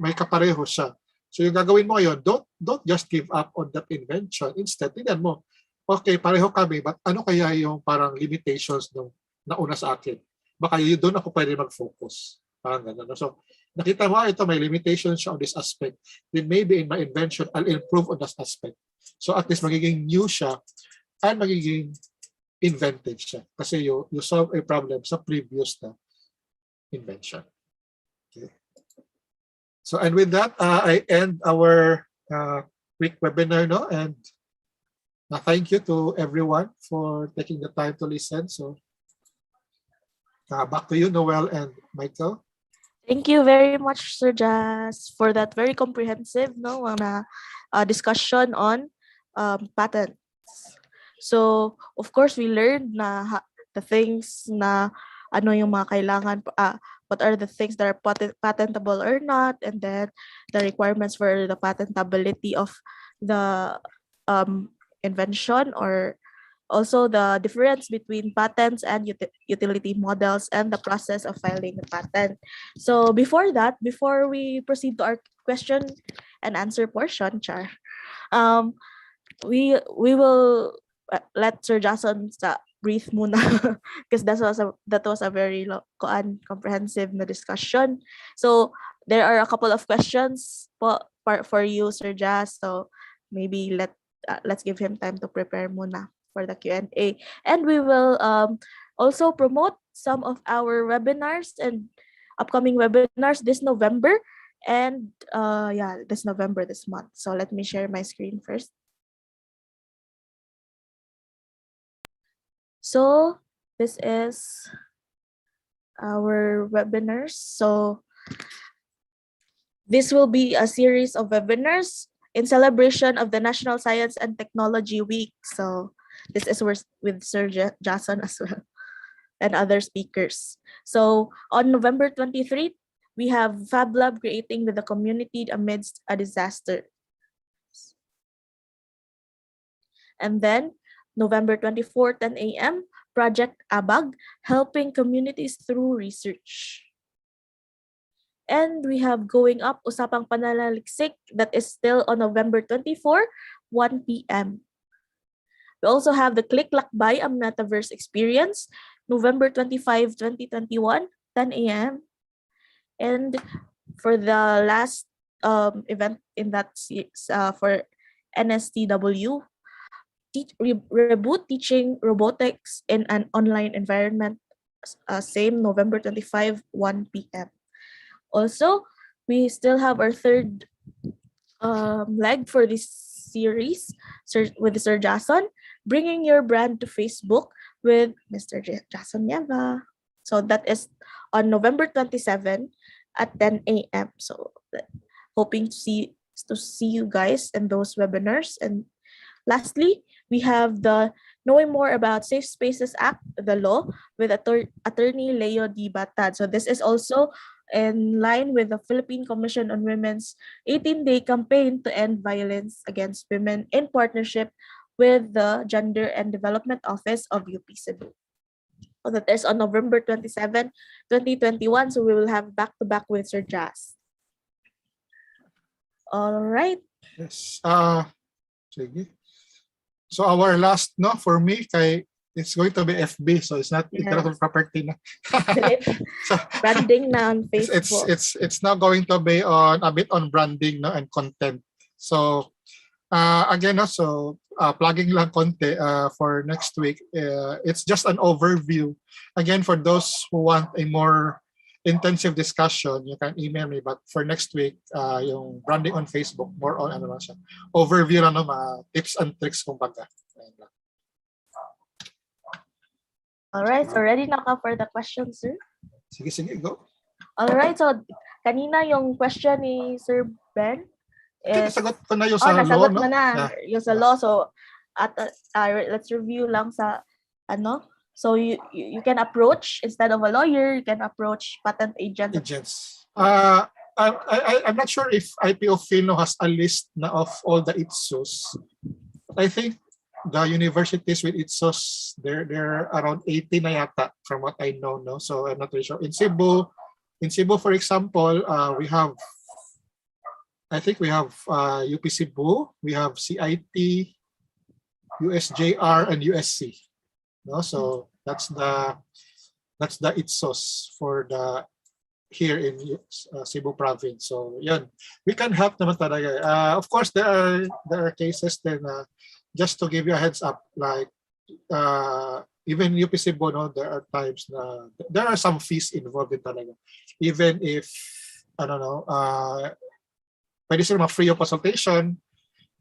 may kapareho siya. So yung gagawin mo ngayon, don't just give up on that invention. Instead, tingnan mo, okay, pareho kami, but ano kaya yung parang limitations nung nauna sa akin? Baka yun doon ako pwede mag-focus. Parang ganun. So, nakita mo, ito may limitations siya on this aspect. Then maybe in my invention, I'll improve on that aspect. So at least magiging new siya and magiging inventive siya. Kasi you solve a problem sa previous na invention. Okay. So, and with that, I end our quick webinar, no? And thank you to everyone for taking the time to listen. So, back to you, Noel and Michael. Thank you very much, Sir Jas, for that very comprehensive discussion on patents. So, of course, we learned na the things na ano yung mga kailangan, what are the things that are patentable or not, and then the requirements for the patentability of the invention, or also the difference between patents and utility models and the process of filing the patent. So before that, before we proceed to our question and answer portion, Char, we will let Sir Jason breathe muna because that was a very comprehensive na discussion. So there are a couple of questions for you, Sir Jas. So maybe let's give him time to prepare muna for the Q&A, and we will also promote some of our webinars and upcoming webinars this November, and this November, this month. So let me share my screen first. So this is our webinars. So this will be a series of webinars in celebration of the National Science and Technology Week. So this is with Sir Jason as well and other speakers. So on November 23rd, we have Fab Lab creating with the community amidst a disaster. And then November 24th, 10 a.m., Project Abag, helping communities through research. And we have Going Up, Usapang Pananaliksik, that is still on November 24, 1 p.m. We also have the Click Lakbay, a Metaverse Experience, November 25, 2021, 10 a.m. And for the last event in that for NSTW, Reboot Teaching Robotics in an Online Environment, same November 25, 1 p.m. Also, we still have our third leg for this series with Sir Jason, bringing your brand to Facebook with Mr. Jason Nieva. So that is on November 27 at 10 a.m. So hoping to see you guys in those webinars. And lastly, we have the Knowing More About Safe Spaces Act, the law, with Attorney Leo D. Batad. So this is also in line with the Philippine Commission on Women's 18-day campaign to end violence against women in partnership with the Gender and Development Office of UP Cebu. So that is on November 27, 2021. So we will have back-to-back with Sir Jas. All right. Yes. Sige. So our last, no, for me, it's going to be FB, so it's not intellectual property na. So, branding na on Facebook. It's now going to be on a bit on branding, no, and content. So again, no, so plugging lang konti for next week. It's just an overview. Again, for those who want a more intensive discussion, you can email me. But for next week, yung branding on Facebook, more on ano lang siya, overview lang, no, tips and tricks kumbaga. All right, so ready na ka for the questions, sir? Sige, go. All right, so kanina yung question ni Sir Ben is nasagot ko na yung sa law, nasagot no? na. Yung sa law. So let's review lang sa ano. So you can approach, instead of a lawyer, you can approach patent agents. Agents. I'm not sure if IPO Fino has a list na of all the ITSOs. I think the universities with ITSOs, they're around 80 na yata from what I know, no? So I'm not really sure. In Cebu, for example, I think we have UP Cebu, we have CIT, USJR, and USC. No, so that's the ITSOs for the here in Cebu province. So yun, we can help naman talaga. Of course, there are cases then just to give you a heads up, like even UP Cebu, no, there are times na there are some fees involved in talaga. Even if I don't know, pwede sila free of consultation,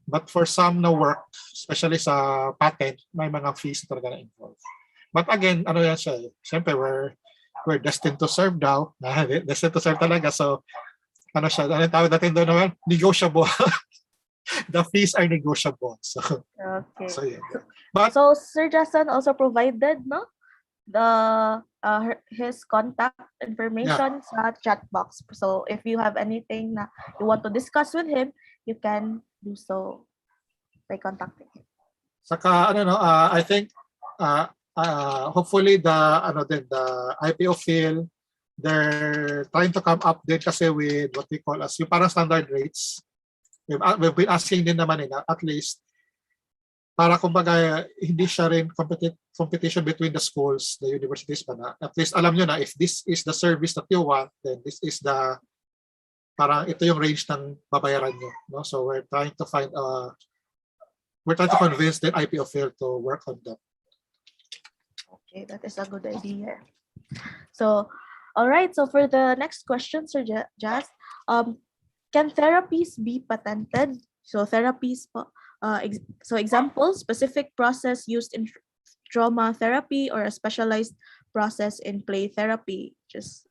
but for some na work, especially sa patent, may mga fees talaga na involved. But again, ano yan siya, siyempre we're destined to serve daw. Destined to serve talaga. So, ano siya, ano tawag natin doon naman? Negotiable. The fees are negotiable. So, okay. So, yeah. But, so Sir Justin also provided, no, the his contact information sa chat box. So if you have anything na you want to discuss with him, you can do so by contacting him. Saka ano no, I think hopefully the IPO field, they're trying to come up din kasi with what we call as yung parang standard rates. We've been asking din naman at least para kumbaga hindi siya rin competition between the schools, the universities pa na. At least alam nyo na if this is the service that you want, then this is the parang ito yung range ng babayaran nyo. No? So we're trying to convince the IPO field to work on that. Okay, that is a good idea. So, all right. So for the next question, Sir Jazz, can therapies be patented? So therapies, so example, specific process used in trauma therapy or a specialized process in play therapy. Just.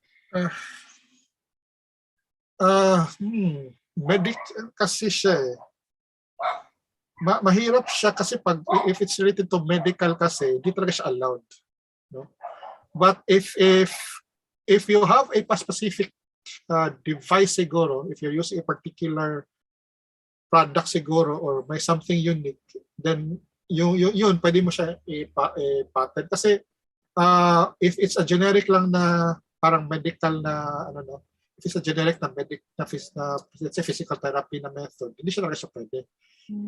Kasi siya eh. Mahirap siya kasi pag if it's related to medical kasi, di talaga siya allowed. No? But if you have a specific device siguro, if you're using a particular product siguro or may something unique, then yun pwede mo siya i-patent. Kasi if it's a generic lang na parang medical na ano no, if it's a generic na let's say physical therapy na method, hindi siya talaga siya pwede.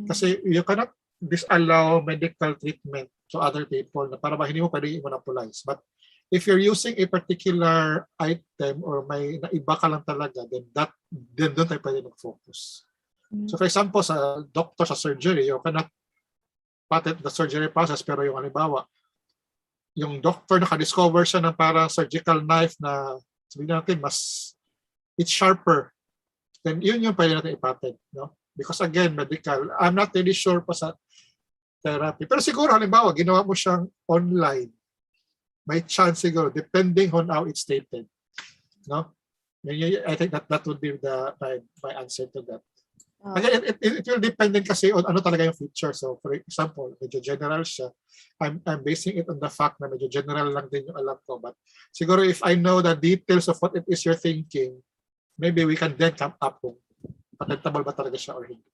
Kasi you cannot disallow medical treatment to other people na para ba hindi mo pwede i-monopolize. But if you're using a particular item or may naiba ka lang talaga, then doon tayo pwede mag-focus. So for example, sa doctor, sa surgery, you cannot patent the surgery process, pero yung halimbawa, yung doctor naka-discover siya ng parang surgical knife na sabihin natin, it's sharper, then yun yung pwede natin i-patent. No? Because again, medical, I'm not really sure pa sa therapy. Pero siguro, halimbawa, ginawa mo siyang online, may chance siguro, depending on how it's stated. No? I think that would be my answer to that. Again, it will depend din kasi on ano talaga yung feature. So for example, medyo general siya. I'm basing it on the fact na medyo general lang din yung alam ko. But siguro if I know the details of what it is you're thinking, maybe we can then come up kung patentable ba talaga siya or hindi.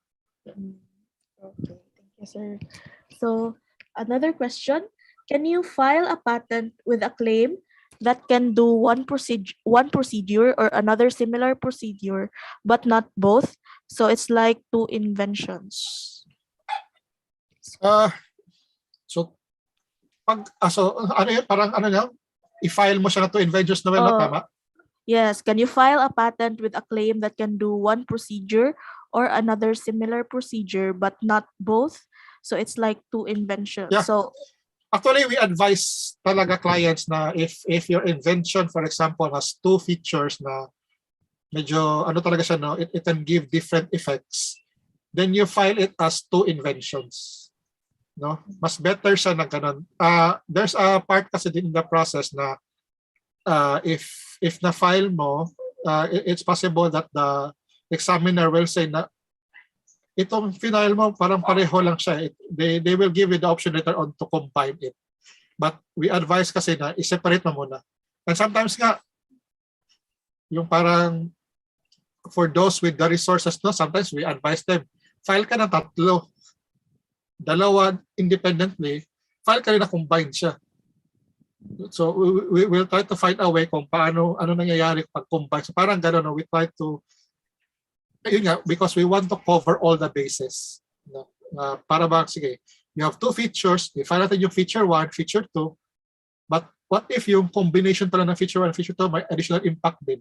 Yeah. Okay, thank you, sir. So another question, can you file a patent with a claim that can do one procedure or another similar procedure, but not both? So it's like two inventions. So ano yun? Parang ano niya? I-file mo siya na two inventions na tama? Yes. Can you file a patent with a claim that can do one procedure or another similar procedure, but not both? So it's like two inventions. Yeah. So actually, we advise talaga clients na if your invention, for example, has two features na medyo ano talaga siya, no, it can give different effects, then you file it as two inventions. No? Mas better siya na ganun. There's a part kasi din in the process na if na-file mo, it's possible that the examiner will say na itong final mo parang pareho lang siya. They will give you the option later on to combine it. But we advise kasi na i-separate mo muna. And sometimes nga, yung parang for those with the resources, no, sometimes we advise them, file ka ng 3. 2 independently, file ka rin na combine siya. So we will try to find a way kung paano, ano nangyayari pag combine. So parang gano'n, no? We try to, yun nga, because we want to cover all the bases. No? Para ba, sige, you have 2 features, i-file natin yung feature 1, feature 2, but what if yung combination pala ng feature 1 and feature 2 may additional impact din?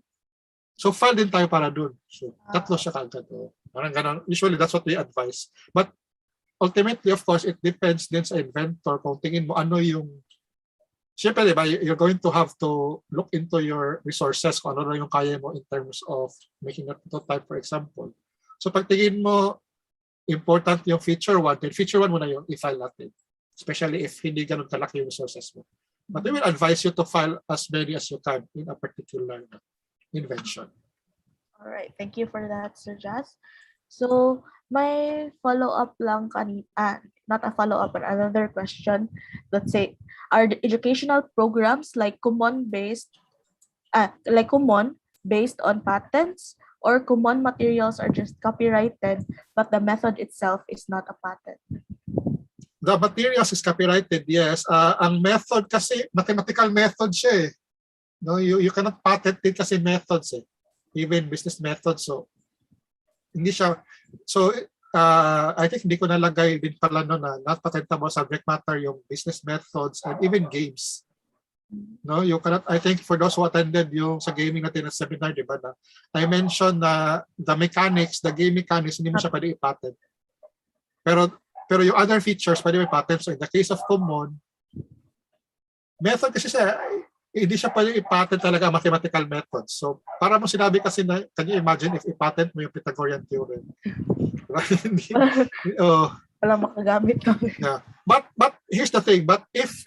So file din tayo para dun. So 3 siya kagad. Parang gano'n. Usually that's what we advise. But ultimately, of course, it depends din sa inventor kung tingin mo ano yung, siyempre, diba, you're going to have to look into your resources kung ano na yung kaya mo in terms of making a prototype, for example. So pag tingin mo, important yung feature 1, then feature 1 muna yung i-file natin. Especially if hindi ganun kalaki yung resources mo. But we will advise you to file as many as you can in a particular invention. All right, thank you for that, Sir Jazz. So, may follow-up lang kanina, not a follow-up, but another question. Let's say, are the educational programs like common based on patents, or common materials are just copyrighted, but the method itself is not a patent? The materials is copyrighted, yes. Ang method kasi, mathematical method siya eh. No, you cannot patent it kasi methods eh. Even business methods. So, hindi siya, so I think hindi ko nalagay din pala no na not patentable subject matter yung business methods and even games. No, you cannot, I think for those who attended yung sa gaming natin na seminar, di ba, na I mentioned na the mechanics, the game mechanics, hindi mo siya pwede i-patent. Pero yung other features, pwede may patent. So in the case of common, method kasi siya, hindi siya pwede i-patent talaga mathematical methods. So para mo sinabi kasi na, can you imagine if i-patent mo yung Pythagorean theorem? Wala makagamit kami. Yeah. But here's the thing. But if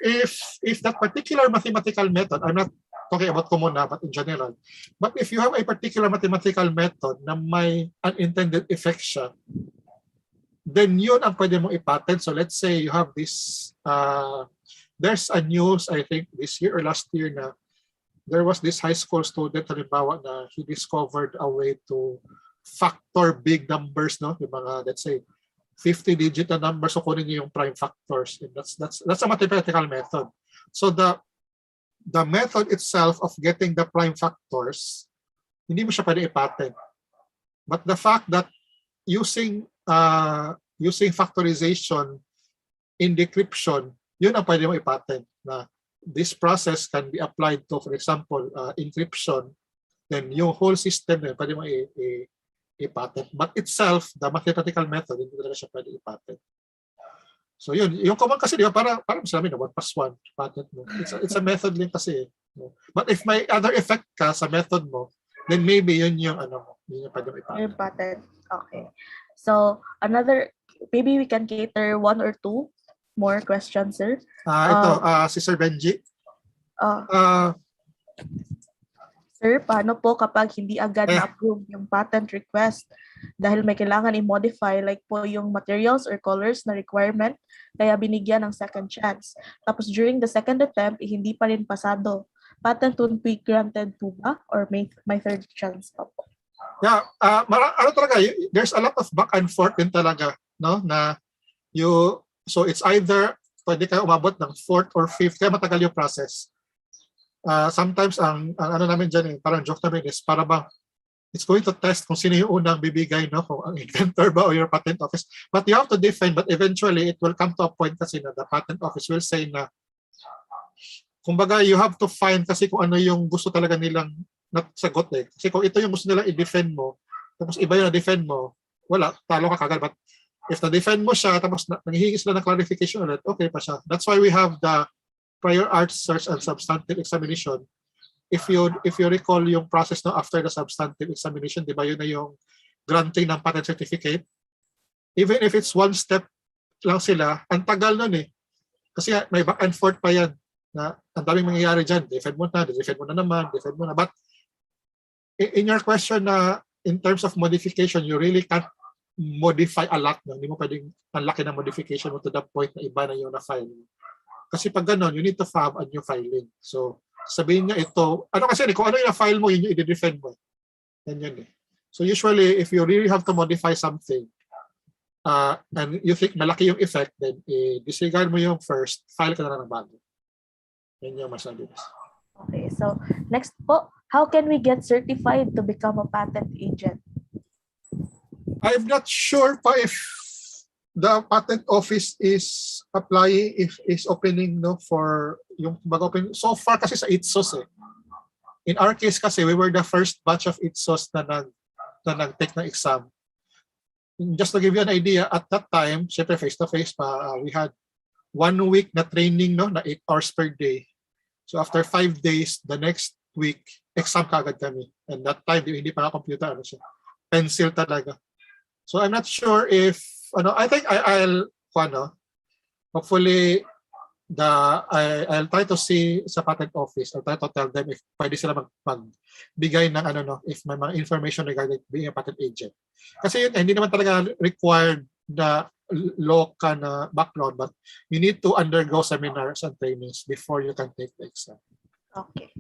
that particular mathematical method, I'm not talking about common na, but in general. But if you have a particular mathematical method na may unintended effect siya, then yun ang pwede mong i-patent. So let's say you have this, there's a news, I think this year or last year na there was this high school student, halimbawa, na he discovered a way to factor big numbers, no? Yung mga, let's say, 50-digit na numbers, so kunin niyo yung prime factors. And that's a mathematical method. So the method itself of getting the prime factors, hindi mo siya pwede i-patent. But the fact that using factorization in decryption, yun ang pwede mo i-patent. Na this process can be applied to, for example, encryption, then yung whole system na pwede mo i-patent. But itself, the mathematical method, hindi talaga siya pwede i-patent. So yun, yung common kasi, di ba, parang sabi na 1 + 1, patent mo. It's a method din kasi. No? But if may other effect ka sa method mo, then maybe yun yung yun yung pwede mo i-patent. Yung patent. Okay. So, maybe we can cater 1 or 2 more questions, sir. Si Sir Benji. Sir, paano po kapag hindi agad na-approve yung patent request dahil may kailangan i-modify like po yung materials or colors na requirement kaya binigyan ng second chance. Tapos during the second attempt, hindi pa rin pasado. Patent would be granted po ba or may third chance pa po? Yeah, talaga, there's a lot of back and forth din talaga, no? Na so it's either pwede kayo umabot ng 4th or 5th, kaya matagal yung process. Sometimes ang ano namin dyan parang joke namin is para bang it's going to test kung sino yung unang bibigay, no? Kung ang inventor ba o your patent office. But you have to define, but eventually it will come to a point kasi na the patent office will say na kumbaga you have to find kasi kung ano yung gusto talaga nilang sagot eh. Kasi kung ito yung gusto nilang i-defend mo, tapos iba yung na-defend mo, wala, talo ka kagad. But if na-defend mo siya, tapos nanghihingi sila ng clarification ulit, okay pa siya. That's why we have the prior art search and substantive examination. If you recall yung process no after the substantive examination, di ba yun na yung granting ng patent certificate? Even if it's 1 step lang sila, ang tagal nun eh. Kasi may back and forth pa yan. Na ang daming mangyayari dyan. Defend mo na naman. But in your question na in terms of modification, you really can't modify a lot. No? Hindi mo pwedeng ang laki ng modification mo to the point na iba na yung na-file. Kasi pag ganun, you need to file a new filing. So, sabihin niya ito, ano kasi, kung ano yung file mo, yun yung i-defend mo. Yan yun eh. So usually, if you really have to modify something, and you think malaki yung effect, then disregard mo yung first, file ka na lang ng bago. Yan yung mas mabilis. Okay, so next po, how can we get certified to become a patent agent? I'm not sure pa if the patent office is applying, if is opening for yung mag-open. So far kasi sa ITSOS eh. In our case kasi, we were the first batch of ITSOS na nag-take ng exam. Just to give you an idea, at that time, syempre face-to-face pa, we had 1 week na training, na 8 hours per day. So after 5 days, the next week, exam kagad kami. And that time, hindi pa computer, pencil talaga. So I'm not sure if, I think I'll hopefully, I'll try to see sa patent office. I'll try to tell them if pwede sila magbigay ng if may mga information regarding being a patent agent. Kasi yun, hindi naman talaga required na law ka na background, but you need to undergo seminars and trainings before you can take the exam. Okay.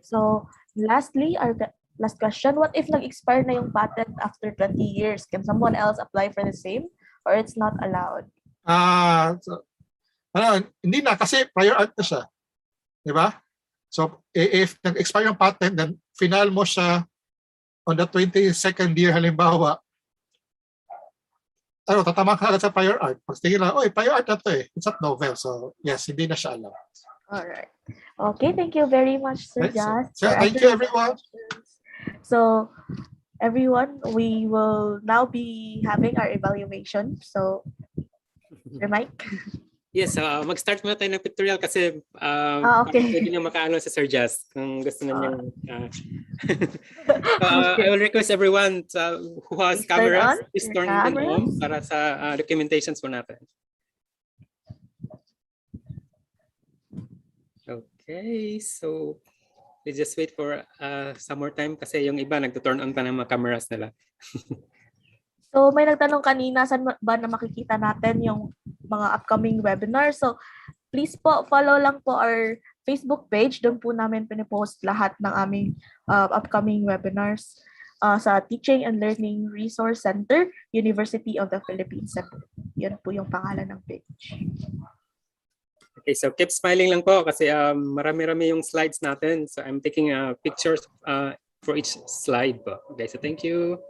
So, lastly, our last question, what if nag-expire na yung patent after 20 years? Can someone else apply for the same or it's not allowed? Hindi na kasi prior art na siya. Di ba? So, if nag-expire yung patent, then final mo siya on the 22nd year halimbawa, tatama ka agad sa prior art. Pag tingin lang, prior art na to eh. It's not novel. So, yes, hindi na siya allowed. Alright. Okay, thank you very much, Sir Jas. So, thank you, everyone. So, everyone, we will now be having our evaluation. So, Sir Mike? Yes, mag-start muna tayo ng pictorial kasi okay. pwede na makaano sa Sir Jas kung gusto na niyang I will request everyone who has cameras, please turn them on para sa documentations po natin. Okay, so we just wait for some more time kasi yung iba nagto-turn on pa ng mga cameras nila. So, may nagtanong kanina, saan ba na makikita natin yung mga upcoming webinars? So, please po, follow lang po our Facebook page. Doon po namin pinipost lahat ng aming upcoming webinars sa Teaching and Learning Resource Center, University of the Philippines. Yan po yung pangalan ng page. Okay, so keep smiling lang po kasi marami-rami yung slides natin. So, I'm taking pictures for each slide po. Okay, so thank you.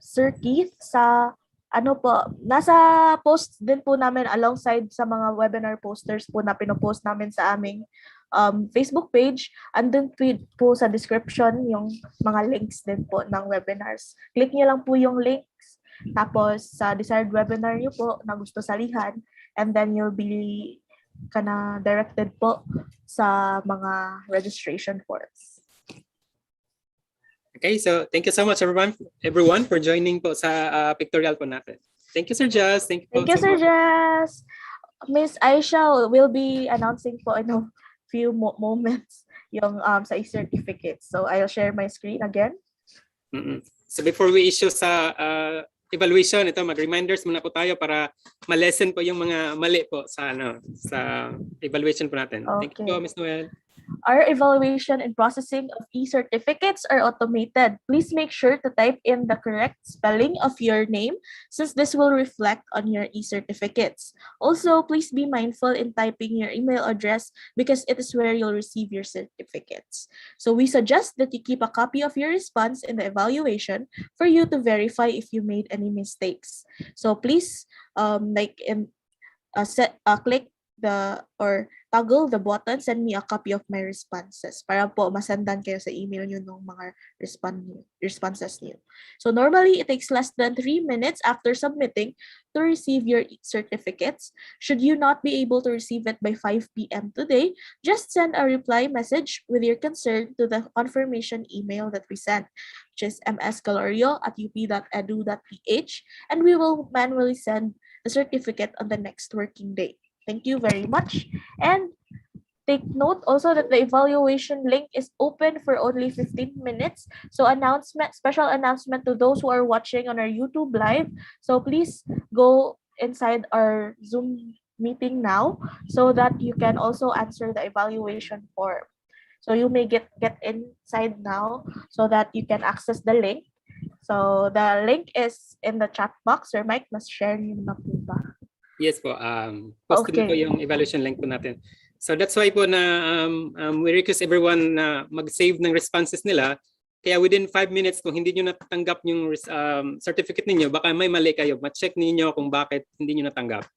Sir Keith, nasa post din po namin alongside sa mga webinar posters po na pinopost namin sa aming Facebook page. Andun po sa description yung mga links din po ng webinars. Click nyo lang po yung links, tapos sa desired webinar nyo po na gusto salihan, and then you'll be directed po sa mga registration forms. Okay, so thank you so much everyone for joining po sa pictorial po natin. Thank you, Sir Jas. Thank you, Sir Jas. Miss Aisha will be announcing po in a few moments yung sa e-certificate. So I'll share my screen again. So before we issue sa evaluation, mag-reminders muna po tayo para ma-lesson po yung mga mali po sa evaluation po natin. Okay. Thank you po, Ms. Noel. Our evaluation and processing of e-certificates are automated. Please make sure to type in the correct spelling of your name since this will reflect on your e-certificates. Also, please be mindful in typing your email address because it is where you'll receive your certificates. So we suggest that you keep a copy of your response in the evaluation for you to verify if you made any mistakes. So please click or toggle the button, send me a copy of my responses para po masendan kayo sa email nyo ng mga responses nyo. So normally, it takes less than 3 minutes after submitting to receive your certificates. Should you not be able to receive it by 5 p.m. today, just send a reply message with your concern to the confirmation email that we sent, which is mscalorio@up.edu.ph, and we will manually send the certificate on the next working day. Thank you very much. And take note also that the evaluation link is open for only 15 minutes. So special announcement to those who are watching on our YouTube live. So please go inside our Zoom meeting now so that you can also answer the evaluation form. So you may get inside now so that you can access the link. So the link is in the chat box. Sir Mike, mas share niyo na po ba? Yes po, posted na po yung evaluation link po natin. So that's why po na we request everyone na mag-save ng responses nila. Kaya within 5 minutes, kung hindi nyo natanggap yung certificate ninyo, baka may mali kayo. Ma-check ninyo kung bakit hindi nyo natanggap.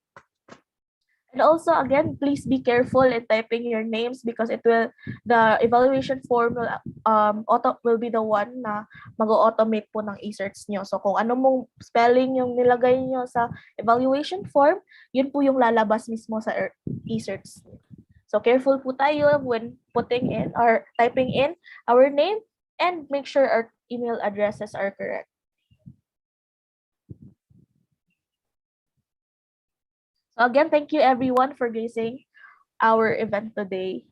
And also, again, please be careful in typing your names because the evaluation form will be the one na mag-automate po ng e-certs nyo. So kung ano mong spelling yung nilagay nyo sa evaluation form, yun po yung lalabas mismo sa e-certs. So careful po tayo when putting in or typing in our name and make sure our email addresses are correct. So again, thank you everyone for gracing our event today.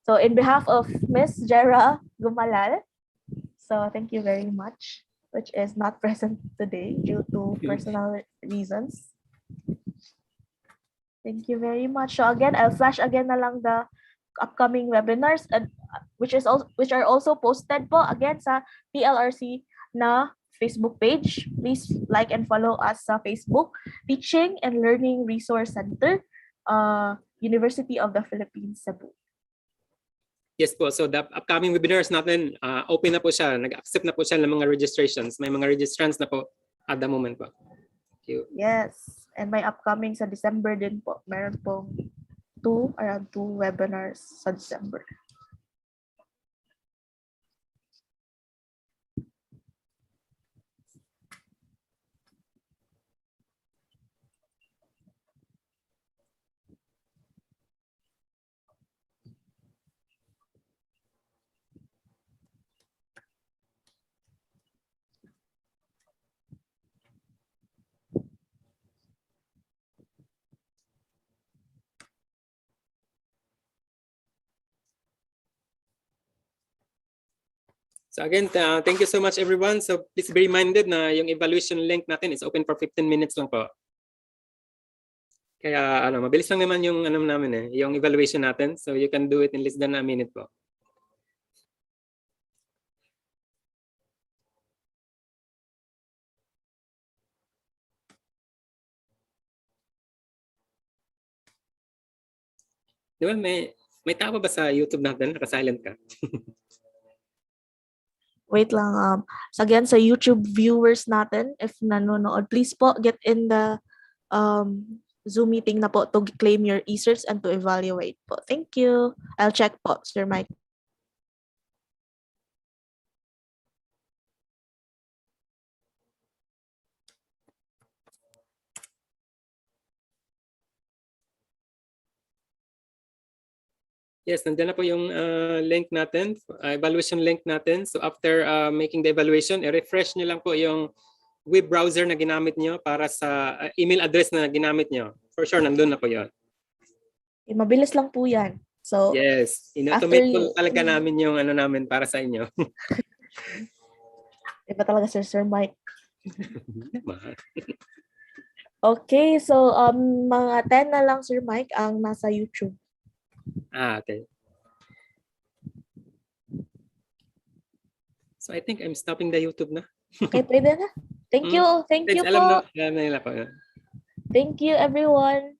So in behalf of Miss Jera Gumalal, so thank you very much, which is not present today due to personal reasons. Thank you very much. So again, I'll flash again na lang the upcoming webinars which are also posted po again sa PLRC na Facebook page. Please like and follow us sa Facebook, Teaching and Learning Resource Center, University of the Philippines, Cebu. Yes po, so the upcoming webinars natin, open na po siya. Nag-accept na po siya ng mga registrations. May mga registrants na po at the moment po. Thank you. Yes, and may upcoming sa December din po. Meron pong around two webinars sa December. So again, thank you so much everyone. So please be reminded na yung evaluation link natin is open for 15 minutes lang po. Kaya mabilis lang naman yung namin yung evaluation natin. So you can do it in less than a minute po. Di ba may tao ba sa YouTube natin? Naka-silent ka. Wait lang. So again, sa YouTube viewers natin, if nanonood, please po get in the Zoom meeting na po to claim your e-certs and to evaluate po. Thank you. I'll check po, Sir Mike. Yes, nandiyan na po yung link natin, evaluation link natin. So after making the evaluation, i-refresh nyo lang po yung web browser na ginamit nyo para sa email address na ginamit nyo. For sure, nandun na po yun. Mabilis lang po yan. So, yes, in-automate po talaga namin yung namin para sa inyo. Iba talaga Sir Mike. Okay, so mga 10 na lang Sir Mike ang nasa YouTube. Okay. So I think I'm stopping the YouTube na. Okay, pwede na. Thank you. Thank you po. Alam na nila po. Thank you everyone.